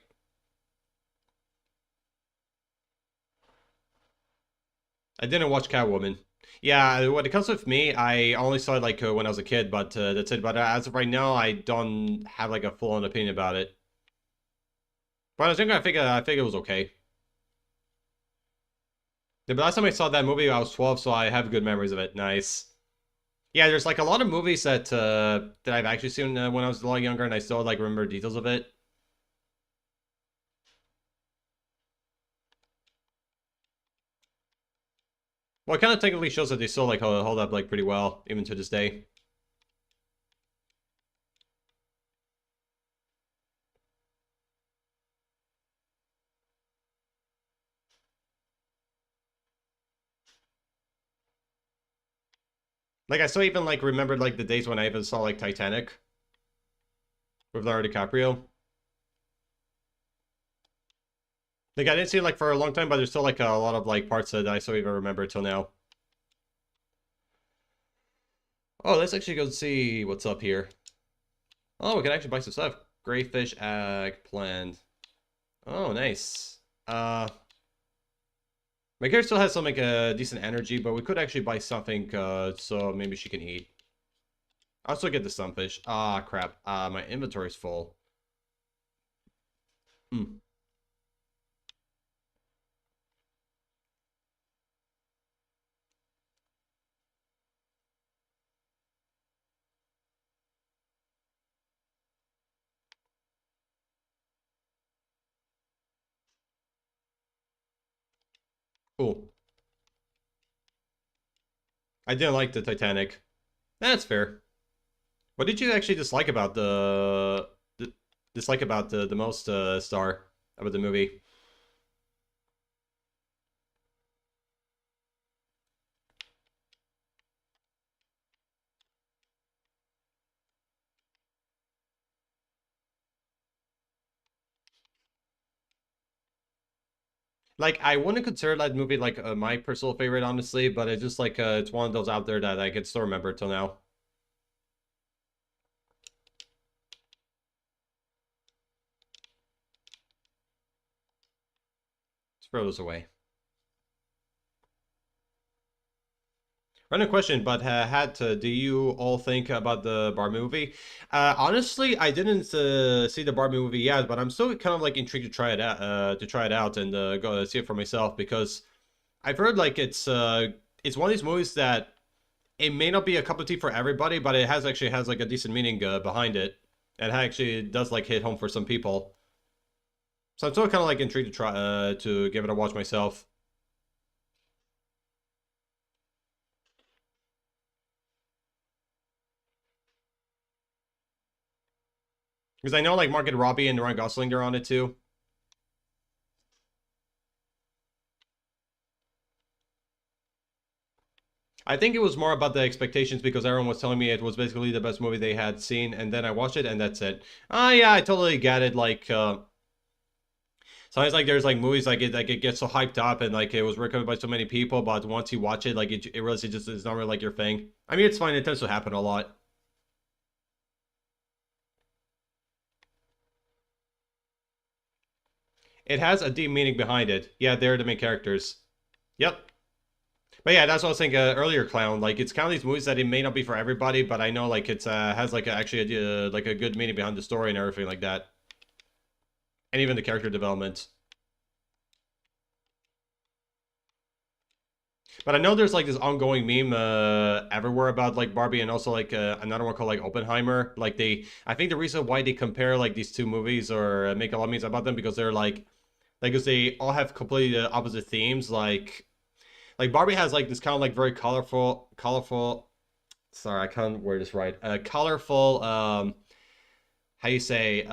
I didn't watch Catwoman. Yeah, when it comes with me, I only saw it like when I was a kid, but that's it. But as of right now, I don't have like a full-on opinion about it. But I was younger, I think it was okay. The last time I saw that movie, I was 12, so I have good memories of it. Nice. Yeah, there's like a lot of movies that I've actually seen when I was a lot younger, and I still like remember details of it. Well, it kind of technically shows that they still like hold up like pretty well even to this day. Like I still even like remembered like the days when I even saw like Titanic with Leonardo DiCaprio. Like I didn't see it like for a long time, but there's still like a lot of like parts that I still even remember till now. Oh, let's actually go see what's up here. Oh, we can actually buy some stuff. Grayfish, eggplant. Oh, nice. My character still has some like decent energy, but we could actually buy something so maybe she can eat. I'll still get the sunfish. Ah, crap. My inventory's full. Hmm. Cool. I didn't like the Titanic. That's fair. What did you actually dislike about dislike about the most Star about the movie? Like, I wouldn't consider that movie like my personal favorite, honestly, but it's just like it's one of those out there that I can still remember till now. Let's throw this away. Random question, but had to, do you all think about the Barbie movie? Honestly, I didn't see the Barbie movie yet, but I'm still kind of like intrigued to try it out and go see it for myself because I've heard like it's one of these movies that it may not be a cup of tea for everybody, but it has like a decent meaning behind it, and actually does like hit home for some people. So I'm still kind of like intrigued to try to give it a watch myself. Because I know like Margot Robbie and Ryan Gosling are on it too. I think it was more about the expectations because everyone was telling me it was basically the best movie they had seen, and then I watched it and that's it. Ah, yeah, I totally get it. Like, sometimes like there's like movies like it gets so hyped up and like it was recommended by so many people, but once you watch it, like it really just is not really like your thing. I mean, it's fine. It tends to happen a lot. It has a deep meaning behind it. Yeah, they're the main characters. Yep. But yeah, that's what I was saying earlier, Clown. Like, it's kind of these movies that it may not be for everybody, but I know like it's has like actually like a good meaning behind the story and everything like that, and even the character development. But I know there's like this ongoing meme everywhere about like Barbie and also like another one called like Oppenheimer. Like I think the reason why they compare like these two movies or make a lot of memes about them because they're like, because they all have completely opposite themes. Like Barbie has like this kind of like very colorful. Sorry, I can't word this right. Colorful. How you say?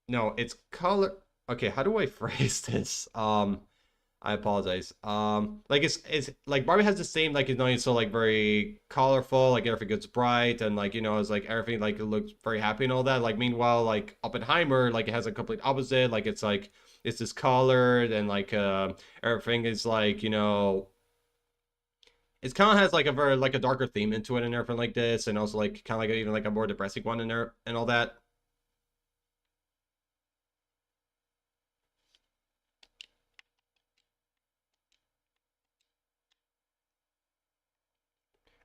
No, it's color. Okay, how do I phrase this? I apologize. Like it's like Barbie has the same like it's so like very colorful, like everything gets bright and like it's like everything like it looks very happy and all that. Like meanwhile, like Oppenheimer, like it has a complete opposite. Like it's just colored and like everything is like it kind of has like a very like a darker theme into it and everything like this, and also like kind of like even like a more depressing one in there and all that.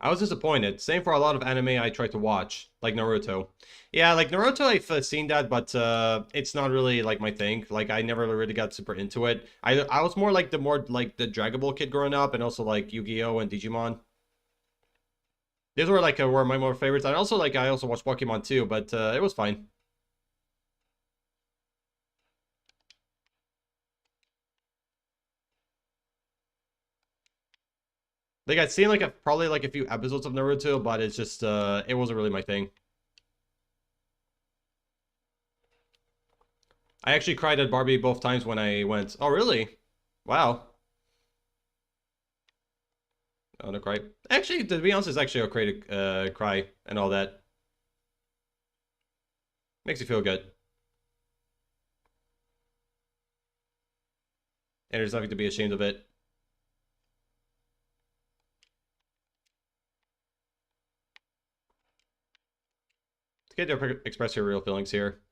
I was disappointed. Same for a lot of anime I tried to watch, like Naruto. Yeah, like Naruto, I've seen that, but it's not really like my thing. Like I never really got super into it. I was more like the Dragon Ball kid growing up, and also like Yu-Gi-Oh and Digimon. These were like were my more favorites. I also watched Pokemon too, but it was fine. Like I'd seen like probably like a few episodes of Naruto, but it's just it wasn't really my thing. I actually cried at Barbie both times when I went. Oh really? Wow. Oh, no cry. Actually, to be honest, it's actually okay to cry and all that. Makes you feel good. And there's nothing to be ashamed of it. It's good to express your real feelings here.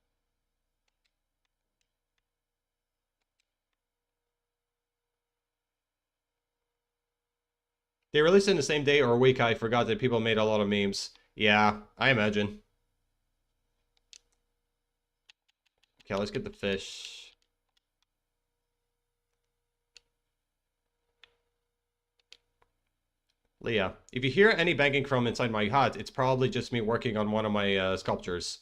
They released it in the same day or a week. I forgot that people made a lot of memes. Yeah, I imagine. Okay, let's get the fish. Leah, if you hear any banging from inside my hut, it's probably just me working on one of my sculptures.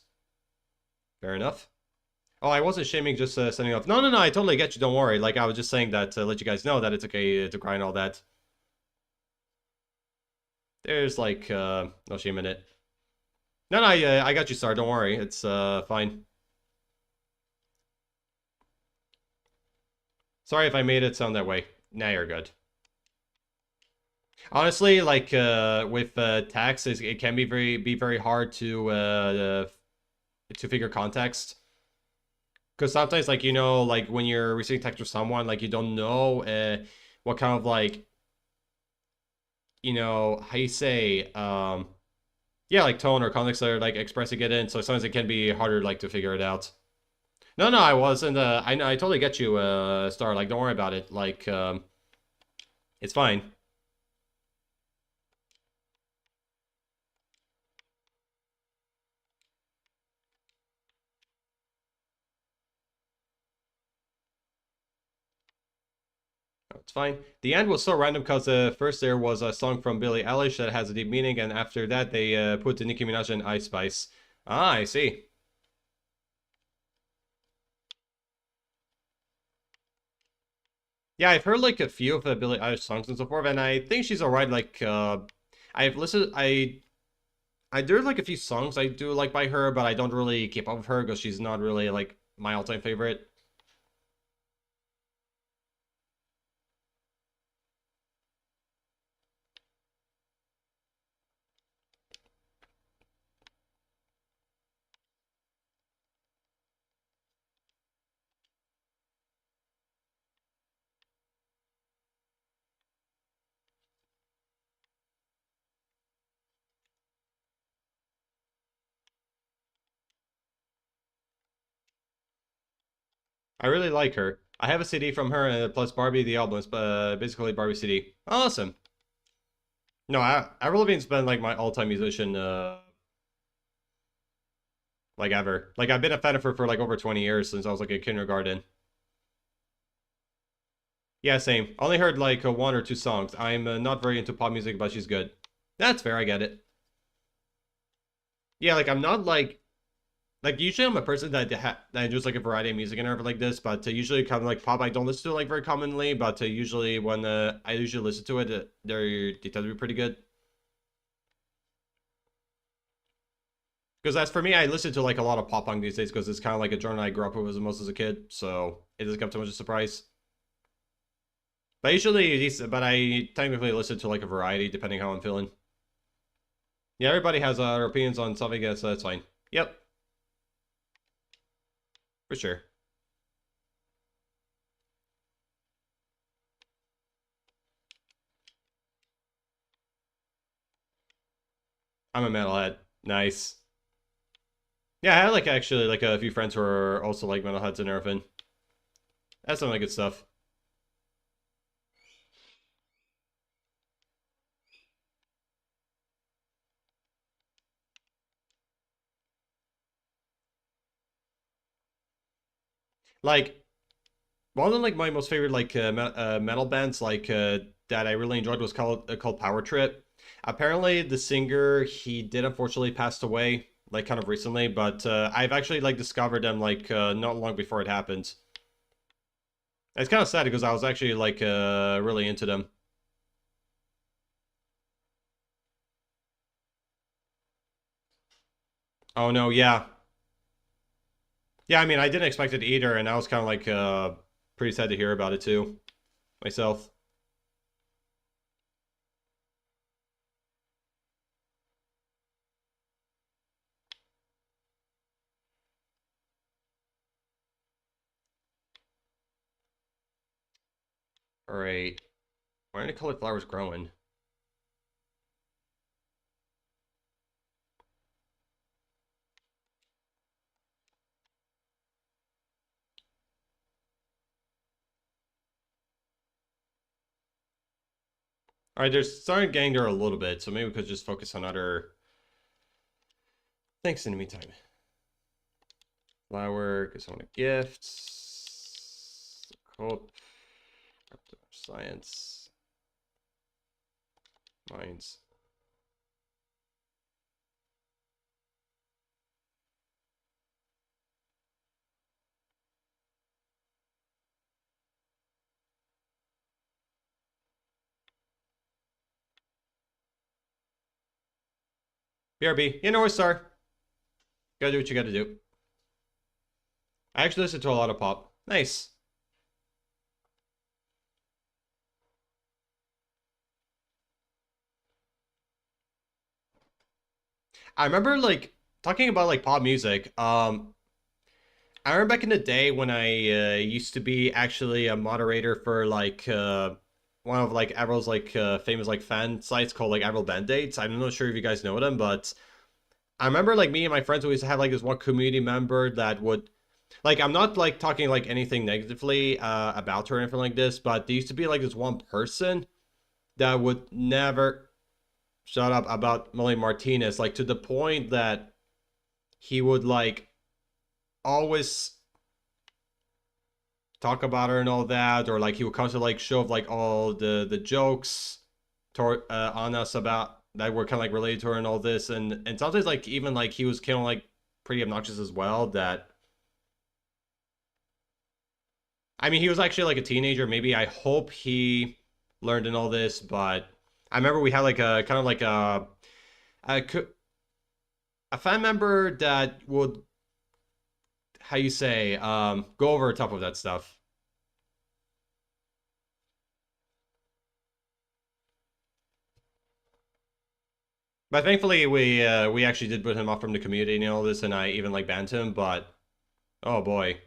Fair enough. Oh, I wasn't shaming just sending off. No, no, no, I totally get you. Don't worry. Like, I was just saying that to let you guys know that it's okay to cry and all that. There's like no shame in it. No, no, I got you, Star. Don't worry. It's fine. Sorry if I made it sound that way. Now you're good. Honestly, like with text, it can be very hard to figure context. Because sometimes, like, like when you're receiving text from someone, like, you don't know what kind of, like, how you say, yeah, like tone or context they're, like, expressing it in. So sometimes it can be harder, like, to figure it out. No, no, I wasn't. I know, I totally get you, Star. Like, don't worry about it. Like, it's fine. It's fine. The end was so random because first there was a song from Billie Eilish that has a deep meaning, and after that they put the Nicki Minaj and Ice Spice. Ah, I see. Yeah, I've heard like a few of the Billie Eilish songs and so forth, and I think she's alright. Like, I've listened. There's like a few songs I do like by her, but I don't really keep up with her because she's not really like my all-time favorite. I really like her. I have a CD from her, plus Barbie the album, basically Barbie CD. Awesome. No, Avril Lavigne's been like my all-time musician, like ever. Like I've been a fan of her for like over 20 years since I was like in kindergarten. Yeah, same. Only heard like one or two songs. I'm not very into pop music, but she's good. That's fair. I get it. Yeah, like I'm not like usually I'm a person that enjoys like a variety of music and everything like this, but usually kind of like pop I don't listen to like very commonly, but usually when I usually listen to it, they tend to be pretty good. Because as for me, I listen to like a lot of pop punk these days because it's kind of like a genre I grew up with most as a kid, so it doesn't come too much of a surprise. But I technically listen to like a variety depending how I'm feeling. Yeah, everybody has their opinions on something, so that's fine. Yep, for sure. I'm a metalhead. Nice. Yeah, I had like actually like a few friends who are also like metalheads and everything. That's some of the good stuff. Like one of like my most favorite like metal bands like that I really enjoyed was called Power Trip. Apparently, the singer he did unfortunately passed away like kind of recently, but I've actually like discovered them like not long before it happened. It's kind of sad because I was actually like really into them. Oh no, yeah, yeah. I mean, I didn't expect it either, and I was kind of like pretty sad to hear about it too myself. All right, why are the colored flowers growing? All right, they're starting getting there a little bit, so maybe we could just focus on other things in the meantime. Flower, gives someone a gift. Hope. Science. Minds. BRB. You know what, Star? Gotta do what you gotta do. I actually listen to a lot of pop. Nice. I remember like talking about like pop music. I remember back in the day when I used to be actually a moderator for like one of like Avril's like famous like fan sites called like Avril Band-Aids. I'm not sure if you guys know them, but I remember like me and my friends always had like this one community member that would like I'm not like talking like anything negatively about her or anything like this, but there used to be like this one person that would never shut up about Melanie Martinez, like to the point that he would like always talk about her and all that, or like he would constantly like show like all the jokes on us about that were kind of like related to her and all this, and sometimes like even like he was kind of like pretty obnoxious as well. That I mean, he was actually like a teenager. Maybe I hope he learned and all this, but I remember we had like a kind of like a a fan member that would how you say go over top of that stuff. But thankfully, we actually did put him off from the community and all this, and I even like banned him. But oh boy,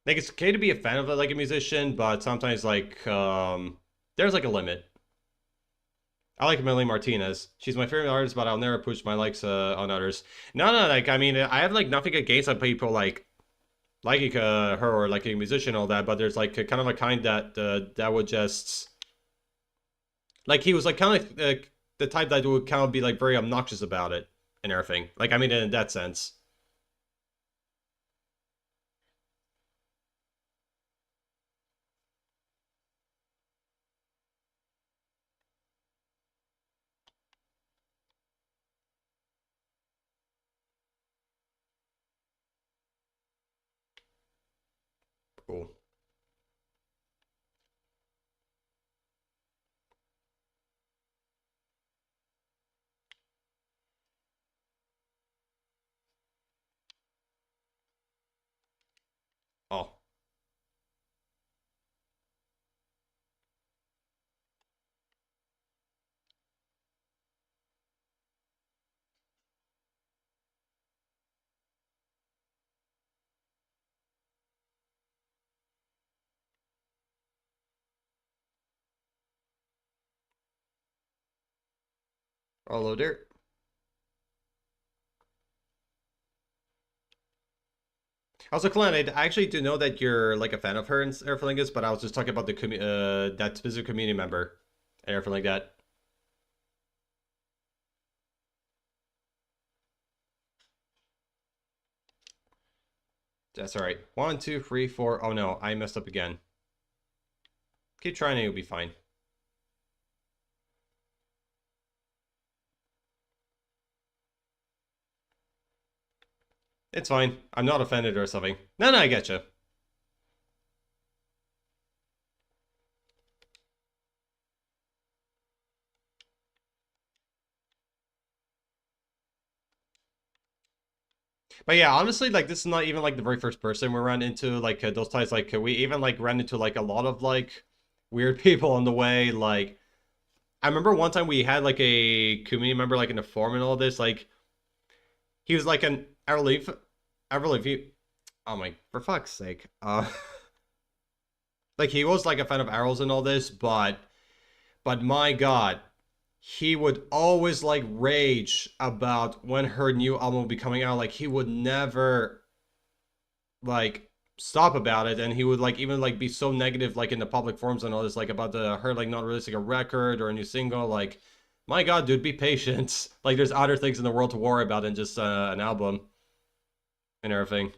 like it's okay to be a fan of like a musician, but sometimes like there's like a limit. I like Melanie Martinez. She's my favorite artist, but I'll never push my likes on others. No, no, like I mean, I have like nothing against like people like liking her or like a musician and all that, but there's like a, kind of a kind that that would just like he was like kind of the type that would kind of be like very obnoxious about it and everything. Like I mean, in that sense. Cool. Oh, hello there. Also, Kalin, I actually do know that you're like a fan of her and everything like this, but I was just talking about the that specific community member and everything like that. That's all right. One, two, three, four. Oh no, I messed up again. Keep trying and you'll be fine. It's fine. I'm not offended or something. No, no, I get you. But yeah, honestly, like this is not even like the very first person we run into like those types. Like we even like ran into like a lot of like weird people on the way. Like I remember one time we had like a community member like in the forum and all this. Like he was like an I believe you. Oh my, for fuck's sake. Like he was like a fan of arrows and all this, but my god, he would always like rage about when her new album would be coming out. Like he would never like stop about it, and he would like even like be so negative like in the public forums and all this like about the her like not releasing a record or a new single. Like, my god, dude, be patient. Like there's other things in the world to worry about than just an album and everything.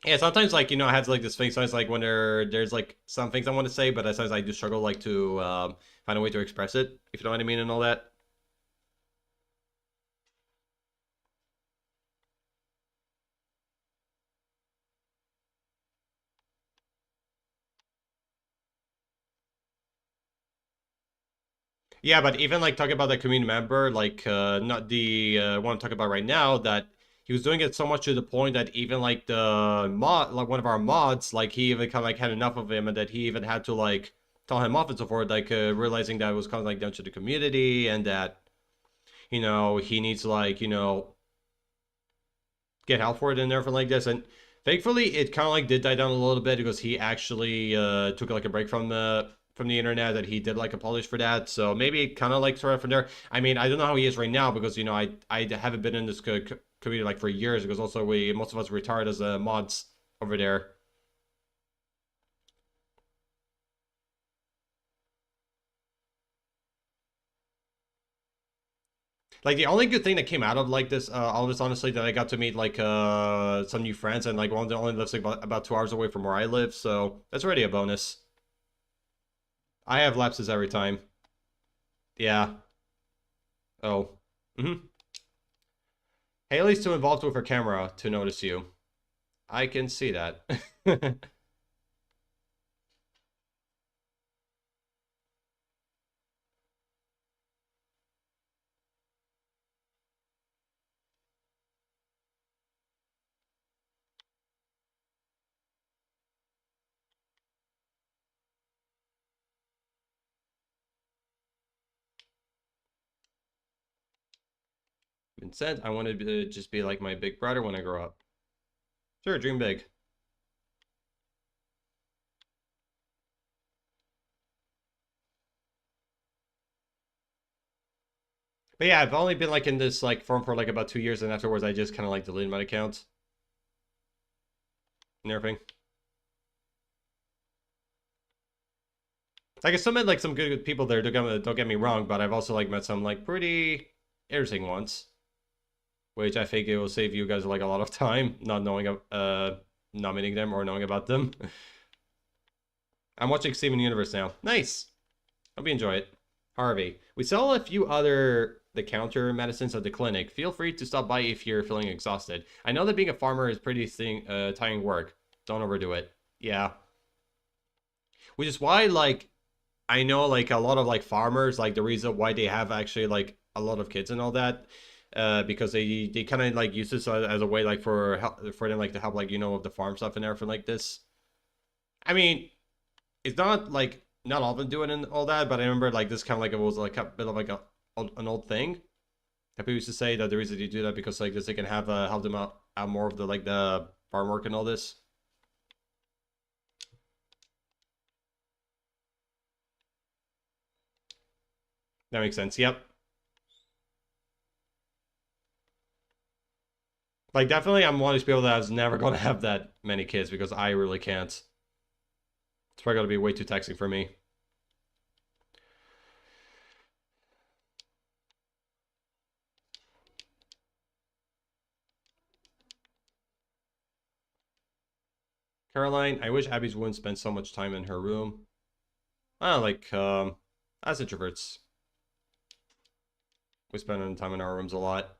Yeah, sometimes like I have like this thing. Sometimes like when there's like some things I want to say, but sometimes I do struggle like to find a way to express it, if you know what I mean, and all that. Yeah, but even like talking about the community member, like not the one I'm talking about right now, that he was doing it so much to the point that even like the mod, like one of our mods, like he even kind of like had enough of him, and that he even had to like tell him off and so forth, like realizing that it was kind of like down to the community and that he needs to like get help for it and everything like this. And thankfully, it kind of like did die down a little bit because he actually took like a break from the internet, that he did like apologize for that. So maybe kind of like sort of from there. I mean, I don't know how he is right now because I haven't been in this community like for years because also most of us retired as mods over there. Like the only good thing that came out of like this, all of this, honestly, that I got to meet like some new friends, and like one of them only lives like about 2 hours away from where I live, so that's already a bonus. I have lapses every time. Yeah. Oh. Mm-hmm. Haley's too involved with her camera to notice you. I can see that. Vincent, I wanted to just be like my big brother when I grow up. Sure, dream big. But yeah, I've only been like in this like form for like about 2 years, and afterwards I just kind of like deleted my account and everything. Like I still met like some good people there. Don't get me wrong, but I've also like met some like pretty interesting ones, which I think it will save you guys like a lot of time not knowing not meeting them or knowing about them. I'm watching Steven Universe now. Nice. Hope you enjoy it. Harvey, we sell a few other the counter medicines at the clinic. Feel free to stop by if you're feeling exhausted. I know that being a farmer is pretty tiring work. Don't overdo it. Yeah. Which is why like I know like a lot of like farmers, like the reason why they have actually like a lot of kids and all that, because they kind of like use this as a way like for them like to help like with the farm stuff and everything like this. I mean, it's not like not all of them doing and all that, but I remember like this kind of like it was like a bit of like an old thing that people used to say that the reason they do that because like this they can have help them out more of the like the farm work and all this. That makes sense. Yep. Like definitely, I'm one of these people that is never going to have that many kids because I really can't. It's probably going to be way too taxing for me. Caroline, I wish Abby's wouldn't spend so much time in her room. I don't like, as introverts, we spend time in our rooms a lot.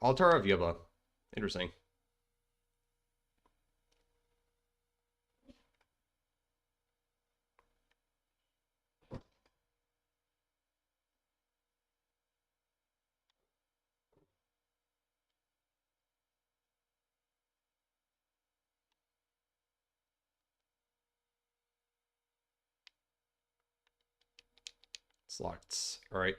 Altar of Yoba. Interesting. It's locked. All right.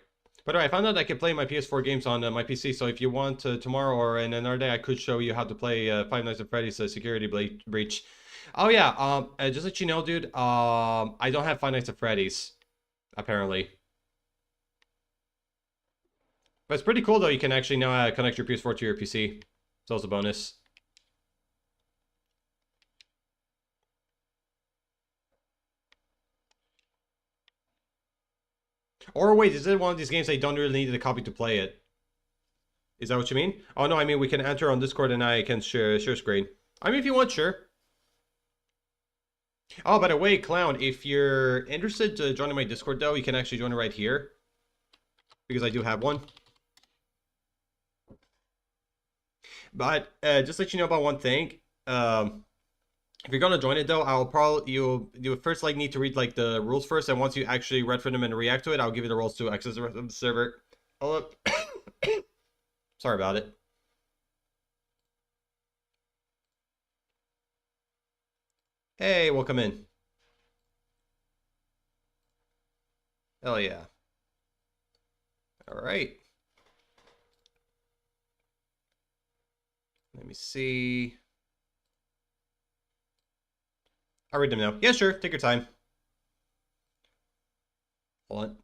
By the way, I found out I can play my PS4 games on my PC, so if you want tomorrow or in another day, I could show you how to play Five Nights at Freddy's Security Breach. Oh yeah, just let you know, dude, I don't have Five Nights at Freddy's, apparently. But it's pretty cool, though. You can actually now connect your PS4 to your PC. So that's a bonus. Or wait, is it one of these games that you don't really need a copy to play it? Is that what you mean? Oh, no, I mean, we can enter on Discord and I can share screen. I mean, if you want, sure. Oh, by the way, Clown, if you're interested to join my Discord, though, you can actually join it right here. Because I do have one. But just let you know about one thing. If you're gonna join it though, I'll probably you first like need to read like the rules first, and once you actually read for them and react to it, I'll give you the rules to access the rest of the server. Hold up. Sorry about it. Hey, welcome in. Hell yeah. All right. Let me see. I'll read them now. Yeah, sure. Take your time. Hold on.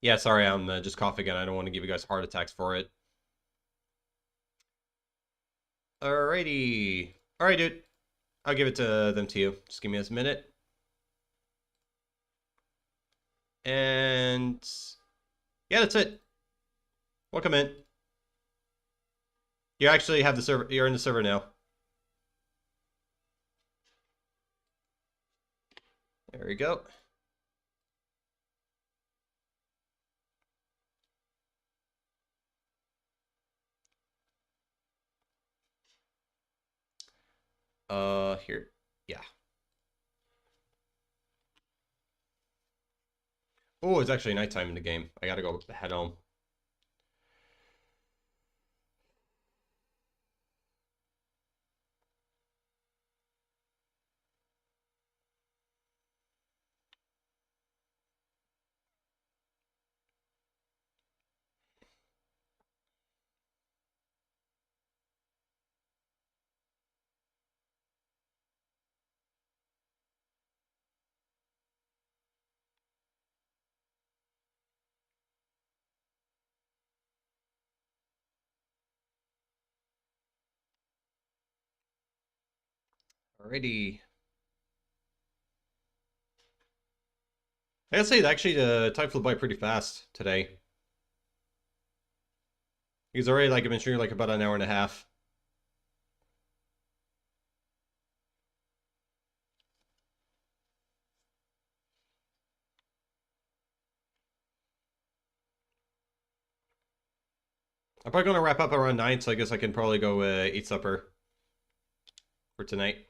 Yeah, sorry, I'm just coughing again. I don't want to give you guys heart attacks for it. Alrighty. Alright, dude. I'll give it to them to you. Just give me a minute. And yeah, that's it. Welcome in. You actually have the server. You're in the server now. There we go. Here. Yeah. Oh, it's actually nighttime in the game. I gotta go head home. Alrighty. I gotta say, actually, the time flew by pretty fast today. He's already like I've been shooting like about an hour and a half. I'm probably gonna wrap up around 9, so I guess I can probably go eat supper for tonight.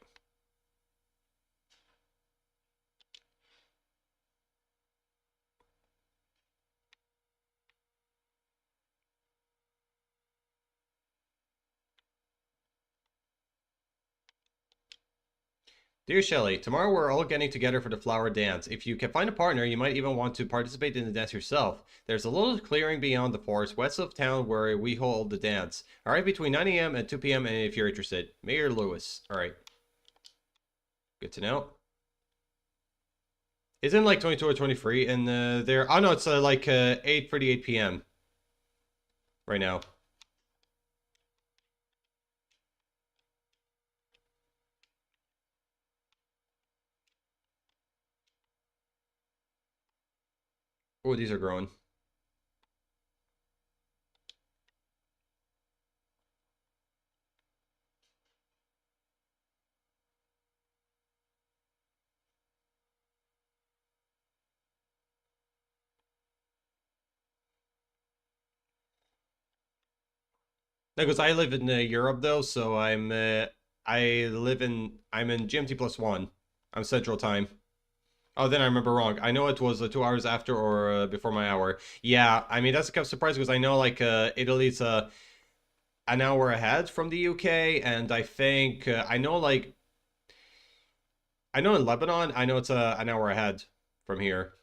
Dear Shelley, tomorrow we're all getting together for the flower dance. If you can find a partner, you might even want to participate in the dance yourself. There's a little clearing beyond the forest, west of town, where we hold the dance. Arrive between 9 a.m. and 2 p.m. and if you're interested. Mayor Lewis. Alright. Good to know. Isn't like 22 or 23 and there... Oh no, it's like 8:38 p.m. right now. Oh, these are growing. No, because I live in Europe though, so I'm in GMT +1. I'm Central Time. Oh, then I remember wrong. I know it was 2 hours after or before my hour. Yeah, I mean that's kind of surprising because I know like Italy's an hour ahead from the UK, and I think I know in Lebanon, I know it's an hour ahead from here.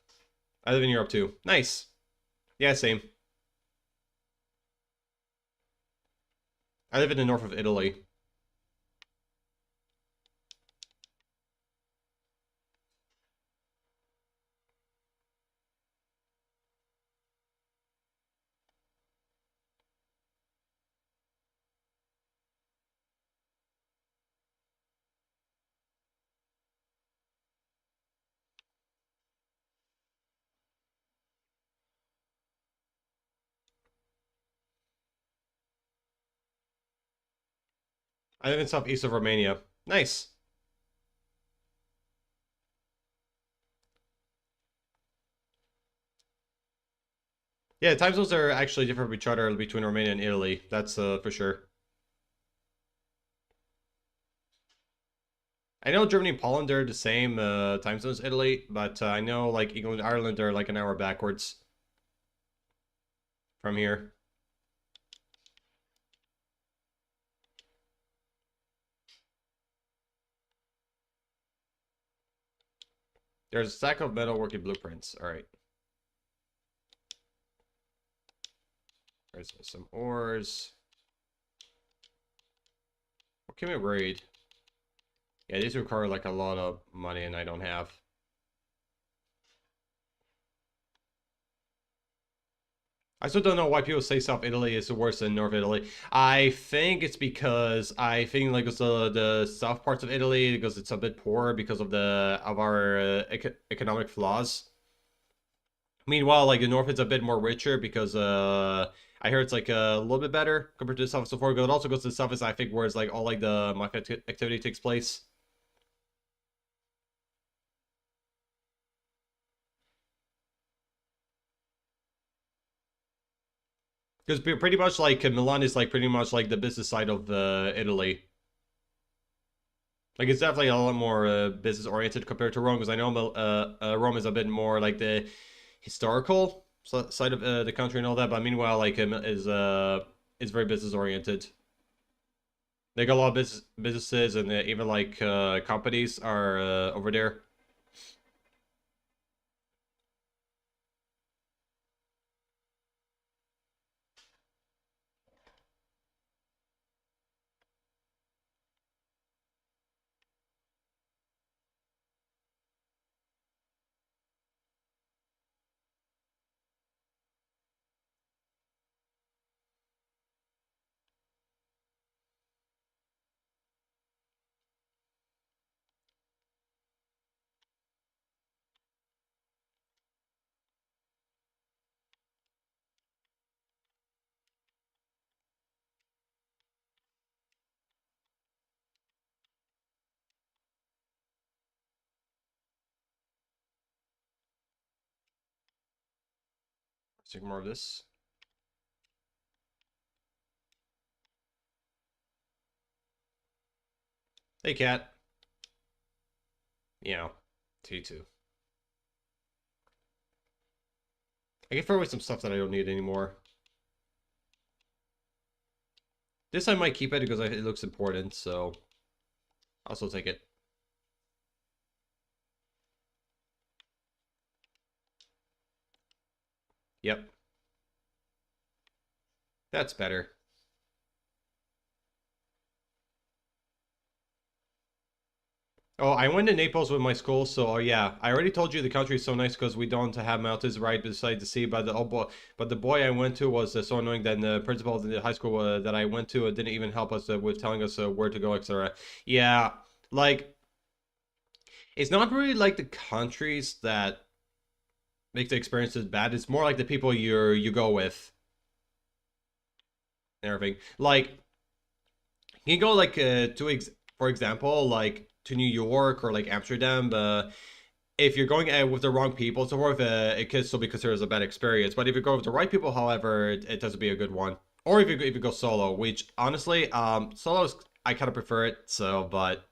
I live in Europe too. Nice. Yeah, same. I live in the north of Italy. I live in southeast of Romania. Nice. Yeah, time zones are actually different with each other between Romania and Italy. That's for sure. I know Germany and Poland are the same time zones as Italy, but I know like England and Ireland are like an hour backwards from here. There's a stack of metalworking blueprints. All right. There's some ores. What can we raid? Yeah, these require like a lot of money, and I don't have. I still don't know why people say South Italy is worse than North Italy. I think it's because I think like it's the south parts of Italy because it's a bit poorer because of our economic flaws. Meanwhile, like the north is a bit more richer because I hear it's like a little bit better compared to the south and so forth. But it also goes to the south is I think where it's like all like the market activity takes place. Because pretty much like Milan is like pretty much like the business side of Italy. Like it's definitely a lot more business oriented compared to Rome because I know Rome is a bit more like the historical side of the country and all that. But meanwhile, like is very business oriented. Like a lot of businesses and even like companies are over there. Let's take more of this. Hey, cat. Yeah, T2. I can throw away some stuff that I don't need anymore. This I might keep it because it looks important, so I'll still take it. Yep. That's better. Oh, I went to Naples with my school, so yeah, I already told you the country is so nice because we don't have mountains right beside the sea. But the boy I went to was so annoying that the principal of the high school that I went to didn't even help us with telling us where to go, etc. Yeah, like it's not really like the countries that make the experiences bad. It's more like the people you go with and everything. Like you can go like for example, like to New York or like Amsterdam. If you're going with the wrong people, so forth, it can still be considered as a bad experience. But if you go with the right people, however, it doesn't be a good one. Or if you go solo, which honestly, solos I kind of prefer it. So, but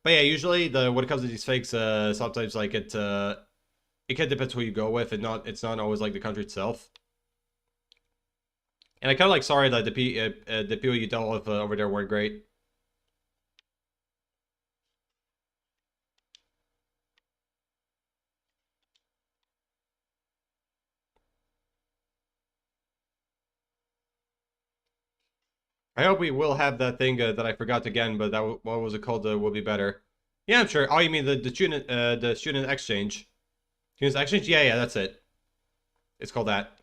yeah, usually the when it comes to these fakes, sometimes like it can depend who you go with, and it's not always like the country itself. And I kind of like sorry that the people you dealt with over there weren't great. I hope we will have that thing that I forgot again, but what was it called? Will be better. Yeah, I'm sure. Oh, you mean the student exchange? Student exchange? Yeah, yeah, that's it. It's called that.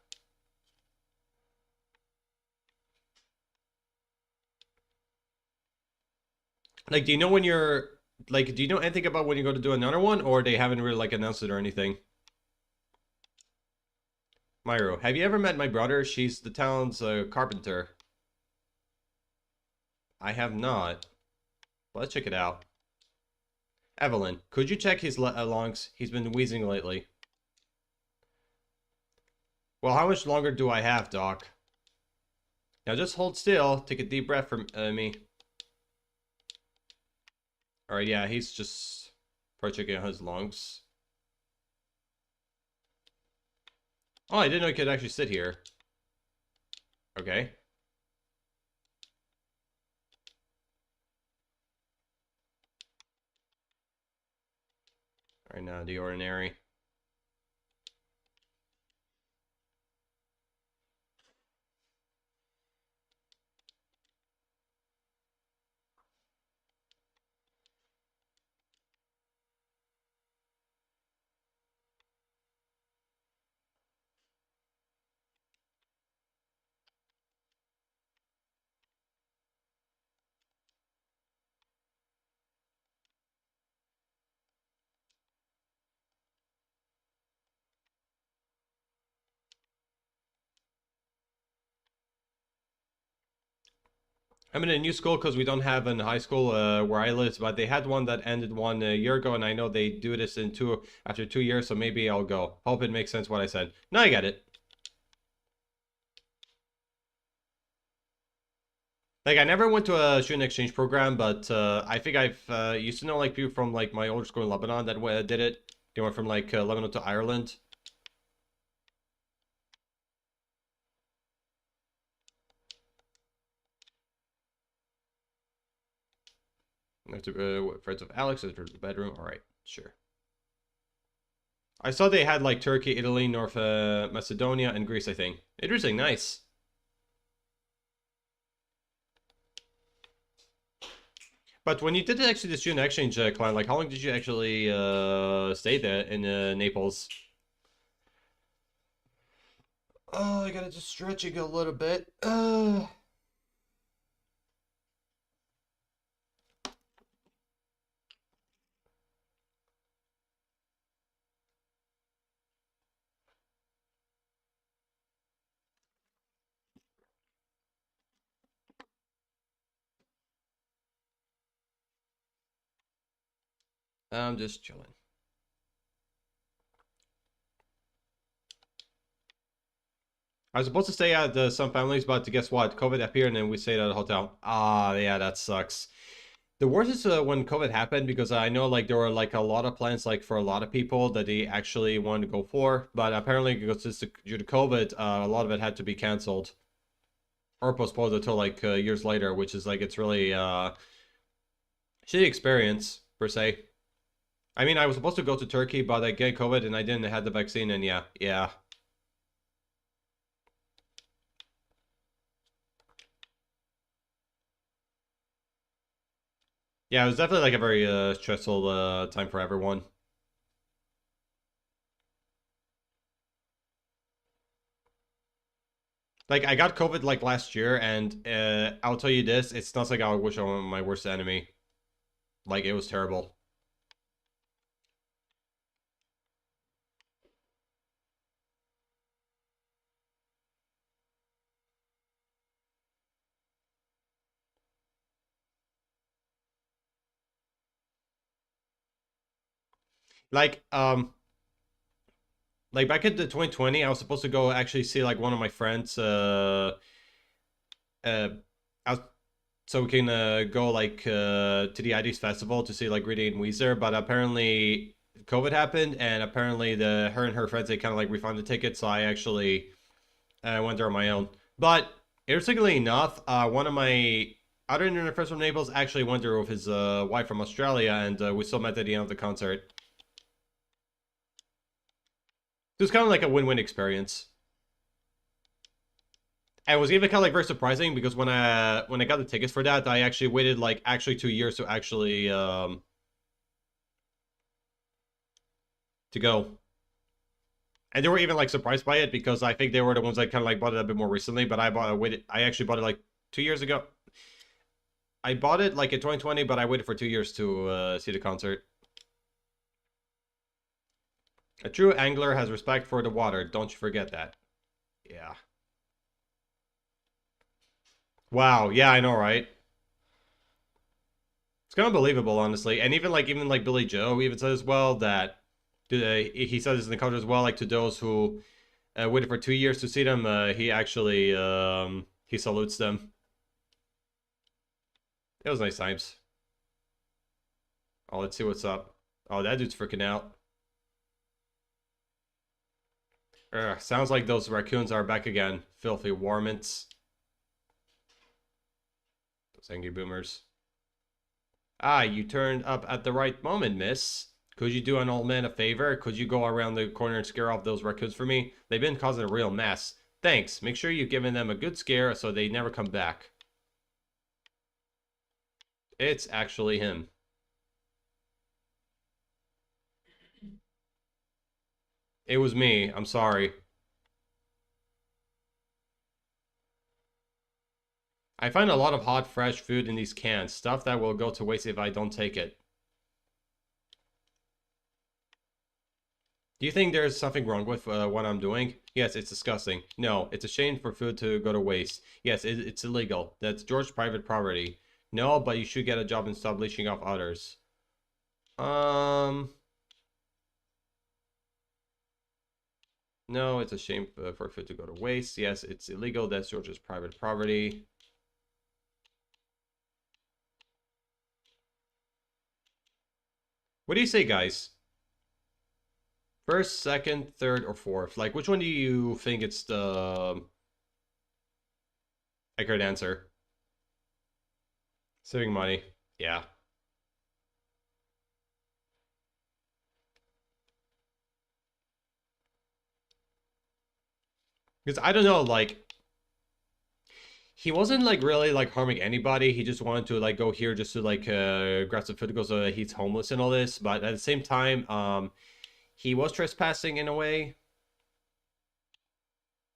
Like, do you know when you're like? Do you know anything about when you go to do another one, or they haven't really like announced it or anything? Myro, have you ever met my brother? She's the town's carpenter. I have not. Let's check it out. Evelyn, could you check his lungs? He's been wheezing lately. Well, how much longer do I have, Doc? Now just hold still. Take a deep breath from me. Alright, yeah, he's just checking out his lungs. Oh, I didn't know he could actually sit here. Okay. Right now, the ordinary. I'm in a new school because we don't have a high school where I live, but they had one that ended 1 year ago, and I know they do this in after 2 years, so maybe I'll go. Hope it makes sense what I said. No, I get it. Like, I never went to a student exchange program, but I think I've used to know like people from like my older school in Lebanon that did it. They went from like Lebanon to Ireland. Friends of Alex, is the bedroom. All right, sure. I saw they had like Turkey, Italy, North Macedonia, and Greece. I think interesting, nice. But when you did actually the student exchange client, like how long did you actually stay there in Naples? Oh, I gotta just stretch it a little bit. I'm just chilling. I was supposed to stay at some families, but guess what? COVID appeared and then we stayed at a hotel. Ah, yeah, that sucks. The worst is when COVID happened because I know like there were like a lot of plans like for a lot of people that they actually wanted to go for, but apparently because due to COVID, a lot of it had to be canceled or postponed until like years later, which is like it's really shitty experience per se. I mean, I was supposed to go to Turkey, but I get COVID and I didn't have the vaccine, and yeah. Yeah, it was definitely like a very stressful time for everyone. Like I got COVID like last year, and I'll tell you this: it's not like I wish I were my worst enemy. Like it was terrible. Like like back in the 2020, I was supposed to go actually see like one of my friends. Uh, out so we can go like to the IDs festival to see like Greedy and Weezer, but apparently COVID happened, and apparently the her and her friends they kind of like refunded the tickets, so I actually went there on my own. But interestingly enough, one of my other internet friends from Naples actually went there with his wife from Australia, and we still met at the end of the concert. It was kind of like a win-win experience. And it was even kind of like very surprising because when I got the tickets for that, I actually waited like actually 2 years to actually to go. And they were even like surprised by it because I think they were the ones that kind of like bought it a bit more recently. But I actually bought it like 2 years ago. I bought it like in 2020, but I waited for 2 years to see the concert. A true angler has respect for the water. Don't you forget that. Yeah. Wow. Yeah, I know, right? It's kind of believable, honestly. And even like Billy Joe even said as well that he says this in the concert as well. Like to those who waited for 2 years to see them, he actually he salutes them. It was nice times. Oh, let's see what's up. Oh, that dude's freaking out. Sounds like those raccoons are back again. Filthy warmints. Those angry boomers. Ah, you turned up at the right moment, miss. Could you do an old man a favor? Could you go around the corner and scare off those raccoons for me? They've been causing a real mess. Thanks. Make sure you've given them a good scare so they never come back. It's actually him. It was me. I'm sorry. I find a lot of hot, fresh food in these cans. Stuff that will go to waste if I don't take it. Do you think there's something wrong with what I'm doing? Yes, it's disgusting. No, it's a shame for food to go to waste. Yes, it's illegal. That's George's private property. No, but you should get a job and stop leeching off others. Um... No, it's a shame for food to go to waste. Yes, it's illegal. That's George's private property. What do you say, guys? First, second, third, or fourth? Like, which one do you think it's the accurate answer? Saving money. Yeah. Because I don't know, like, he wasn't like really like harming anybody. He just wanted to like go here just to like grab some food because he's homeless and all this. But at the same time, he was trespassing in a way.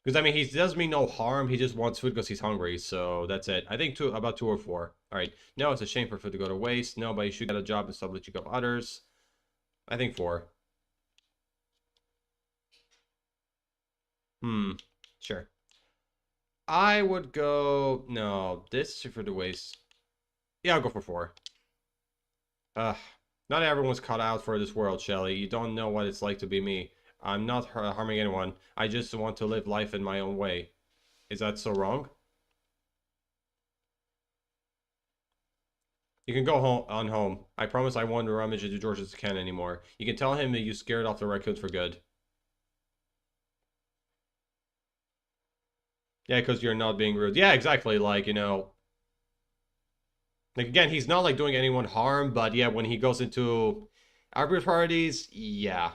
Because I mean, he does me no harm. He just wants food because he's hungry. So that's it. I think about 2 or 4. All right. No, it's a shame for food to go to waste. No, but you should get a job and stop leeching off others. I think 4. Sure. I would go. No, this is for the waste. Yeah, I'll go for 4. Ugh. Not everyone's cut out for this world, Shelly. You don't know what it's like to be me. I'm not harming anyone. I just want to live life in my own way. Is that so wrong? You can go home. I promise I won't rummage into George's can anymore. You can tell him that you scared off the raccoons for good. Yeah, because you're not being rude. Yeah, exactly. Like, you know, like again, he's not like doing anyone harm, but yeah, when he goes into arbor parties, yeah,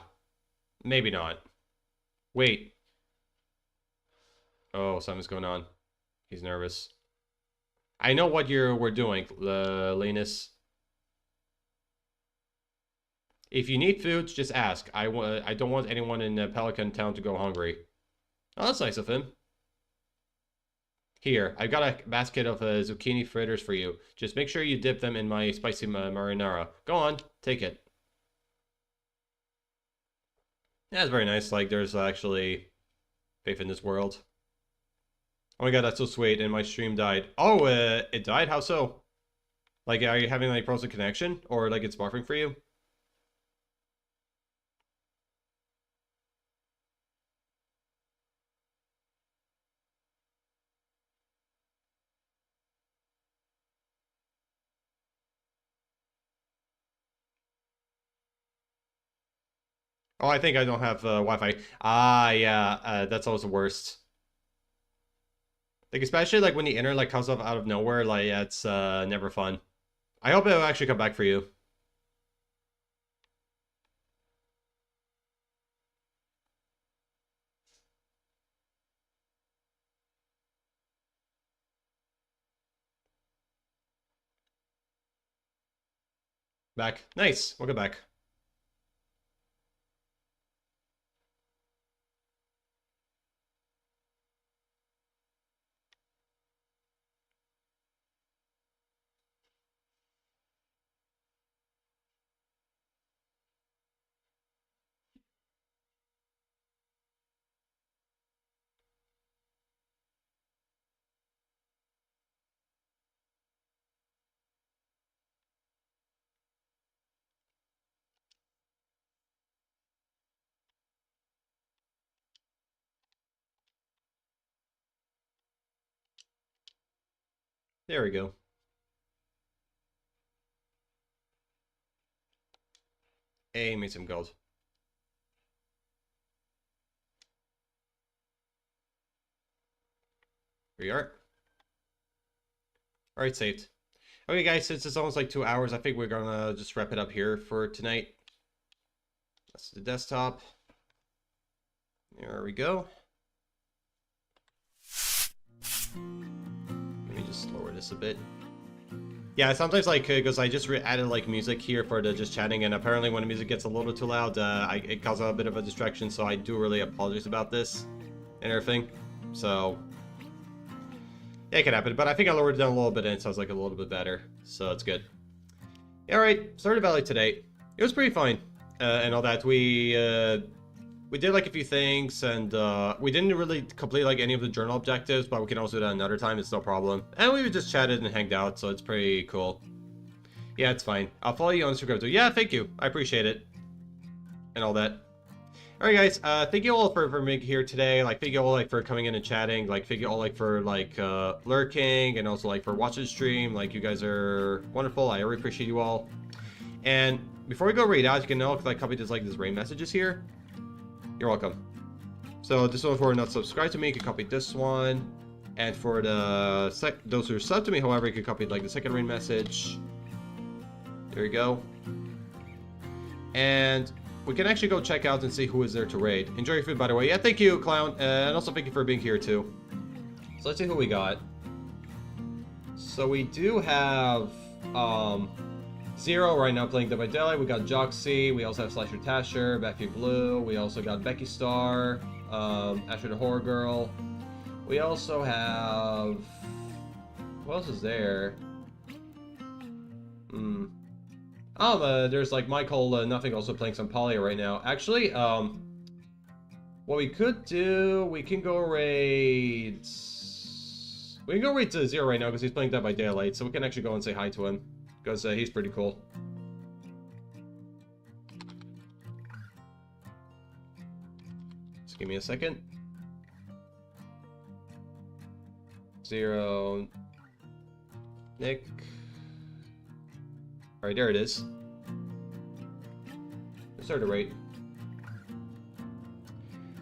maybe not. Wait. Oh, something's going on. He's nervous. I know what we're doing, Linus. If you need food, just ask. I don't want anyone in Pelican Town to go hungry. Oh, that's nice of him. Here, I've got a basket of zucchini fritters for you. Just make sure you dip them in my spicy marinara. Go on, take it. Yeah, it's very nice. Like, there's actually faith in this world. Oh my god, that's so sweet. And my stream died. Oh, it died? How so? Like, are you having like problems with connection, or like it's buffering for you? Oh, I think I don't have Wi-Fi. Ah, yeah, that's always the worst. Like, especially like when the internet like comes up out of nowhere, like yeah, it's never fun. I hope it'll actually come back for you. Back. Nice. Welcome back. There we go. Hey, made some gold. Here you are. Alright, saved. Okay, guys, since it's almost like 2 hours, I think we're gonna just wrap it up here for tonight. That's the desktop. There we go. Let me just lower this a bit. Yeah, sometimes like because I just added like music here for the just chatting, and apparently when the music gets a little bit too loud, it causes a bit of a distraction. So I do really apologize about this and everything. So yeah, it can happen. But I think I lowered it down a little bit, and it sounds like a little bit better. So it's good. All right, Stardew Valley today. It was pretty fun and all that. We did like a few things, and we didn't really complete like any of the journal objectives, but we can also do that another time. It's no problem. And we just chatted and hanged out, so it's pretty cool. Yeah, it's fine. I'll follow you on Instagram too. Yeah, thank you. I appreciate it. And all that. Alright guys, thank you all for being here today. Like, thank you all like for coming in and chatting. Like, thank you all like for like lurking, and also like for watching the stream. Like, you guys are wonderful. I really appreciate you all. And before we go read out, you can know like copy this like this rain messages here. You're welcome. So this one for not subscribed to me, you can copy this one. And for the those who are sub to me, however, you can copy like the second rain message. There you go. And we can actually go check out and see who is there to raid. Enjoy your food, by the way. Yeah, thank you, Clown. And also thank you for being here, too. So let's see who we got. So we do have Zero right now playing Dead by Daylight. We got Joxy. We also have Slasher Tasher, Becky Blue. We also got Becky Star, Asher the Horror Girl. We also have... Who else is there? There's like Michael Nothing also playing some Polya right now. Actually, what we could do, we can go raid... We can go raid to Zero right now because he's playing Dead by Daylight, so we can actually go and say hi to him. Because he's pretty cool. Just give me a second. Zero... Nick... Alright, there it is. Let's start a raid.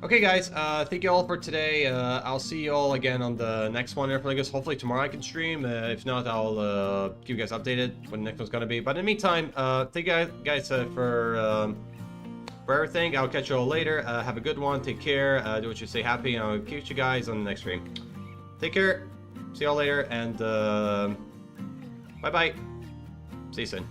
Okay, guys, thank you all for today. I'll see you all again on the next one. Hopefully tomorrow I can stream. If not, I'll keep you guys updated when the next one's gonna be. But in the meantime, thank you guys for everything. I'll catch you all later. Have a good one. Take care. Do what you say happy. And I'll catch you guys on the next stream. Take care. See y'all later. And bye-bye. See you soon.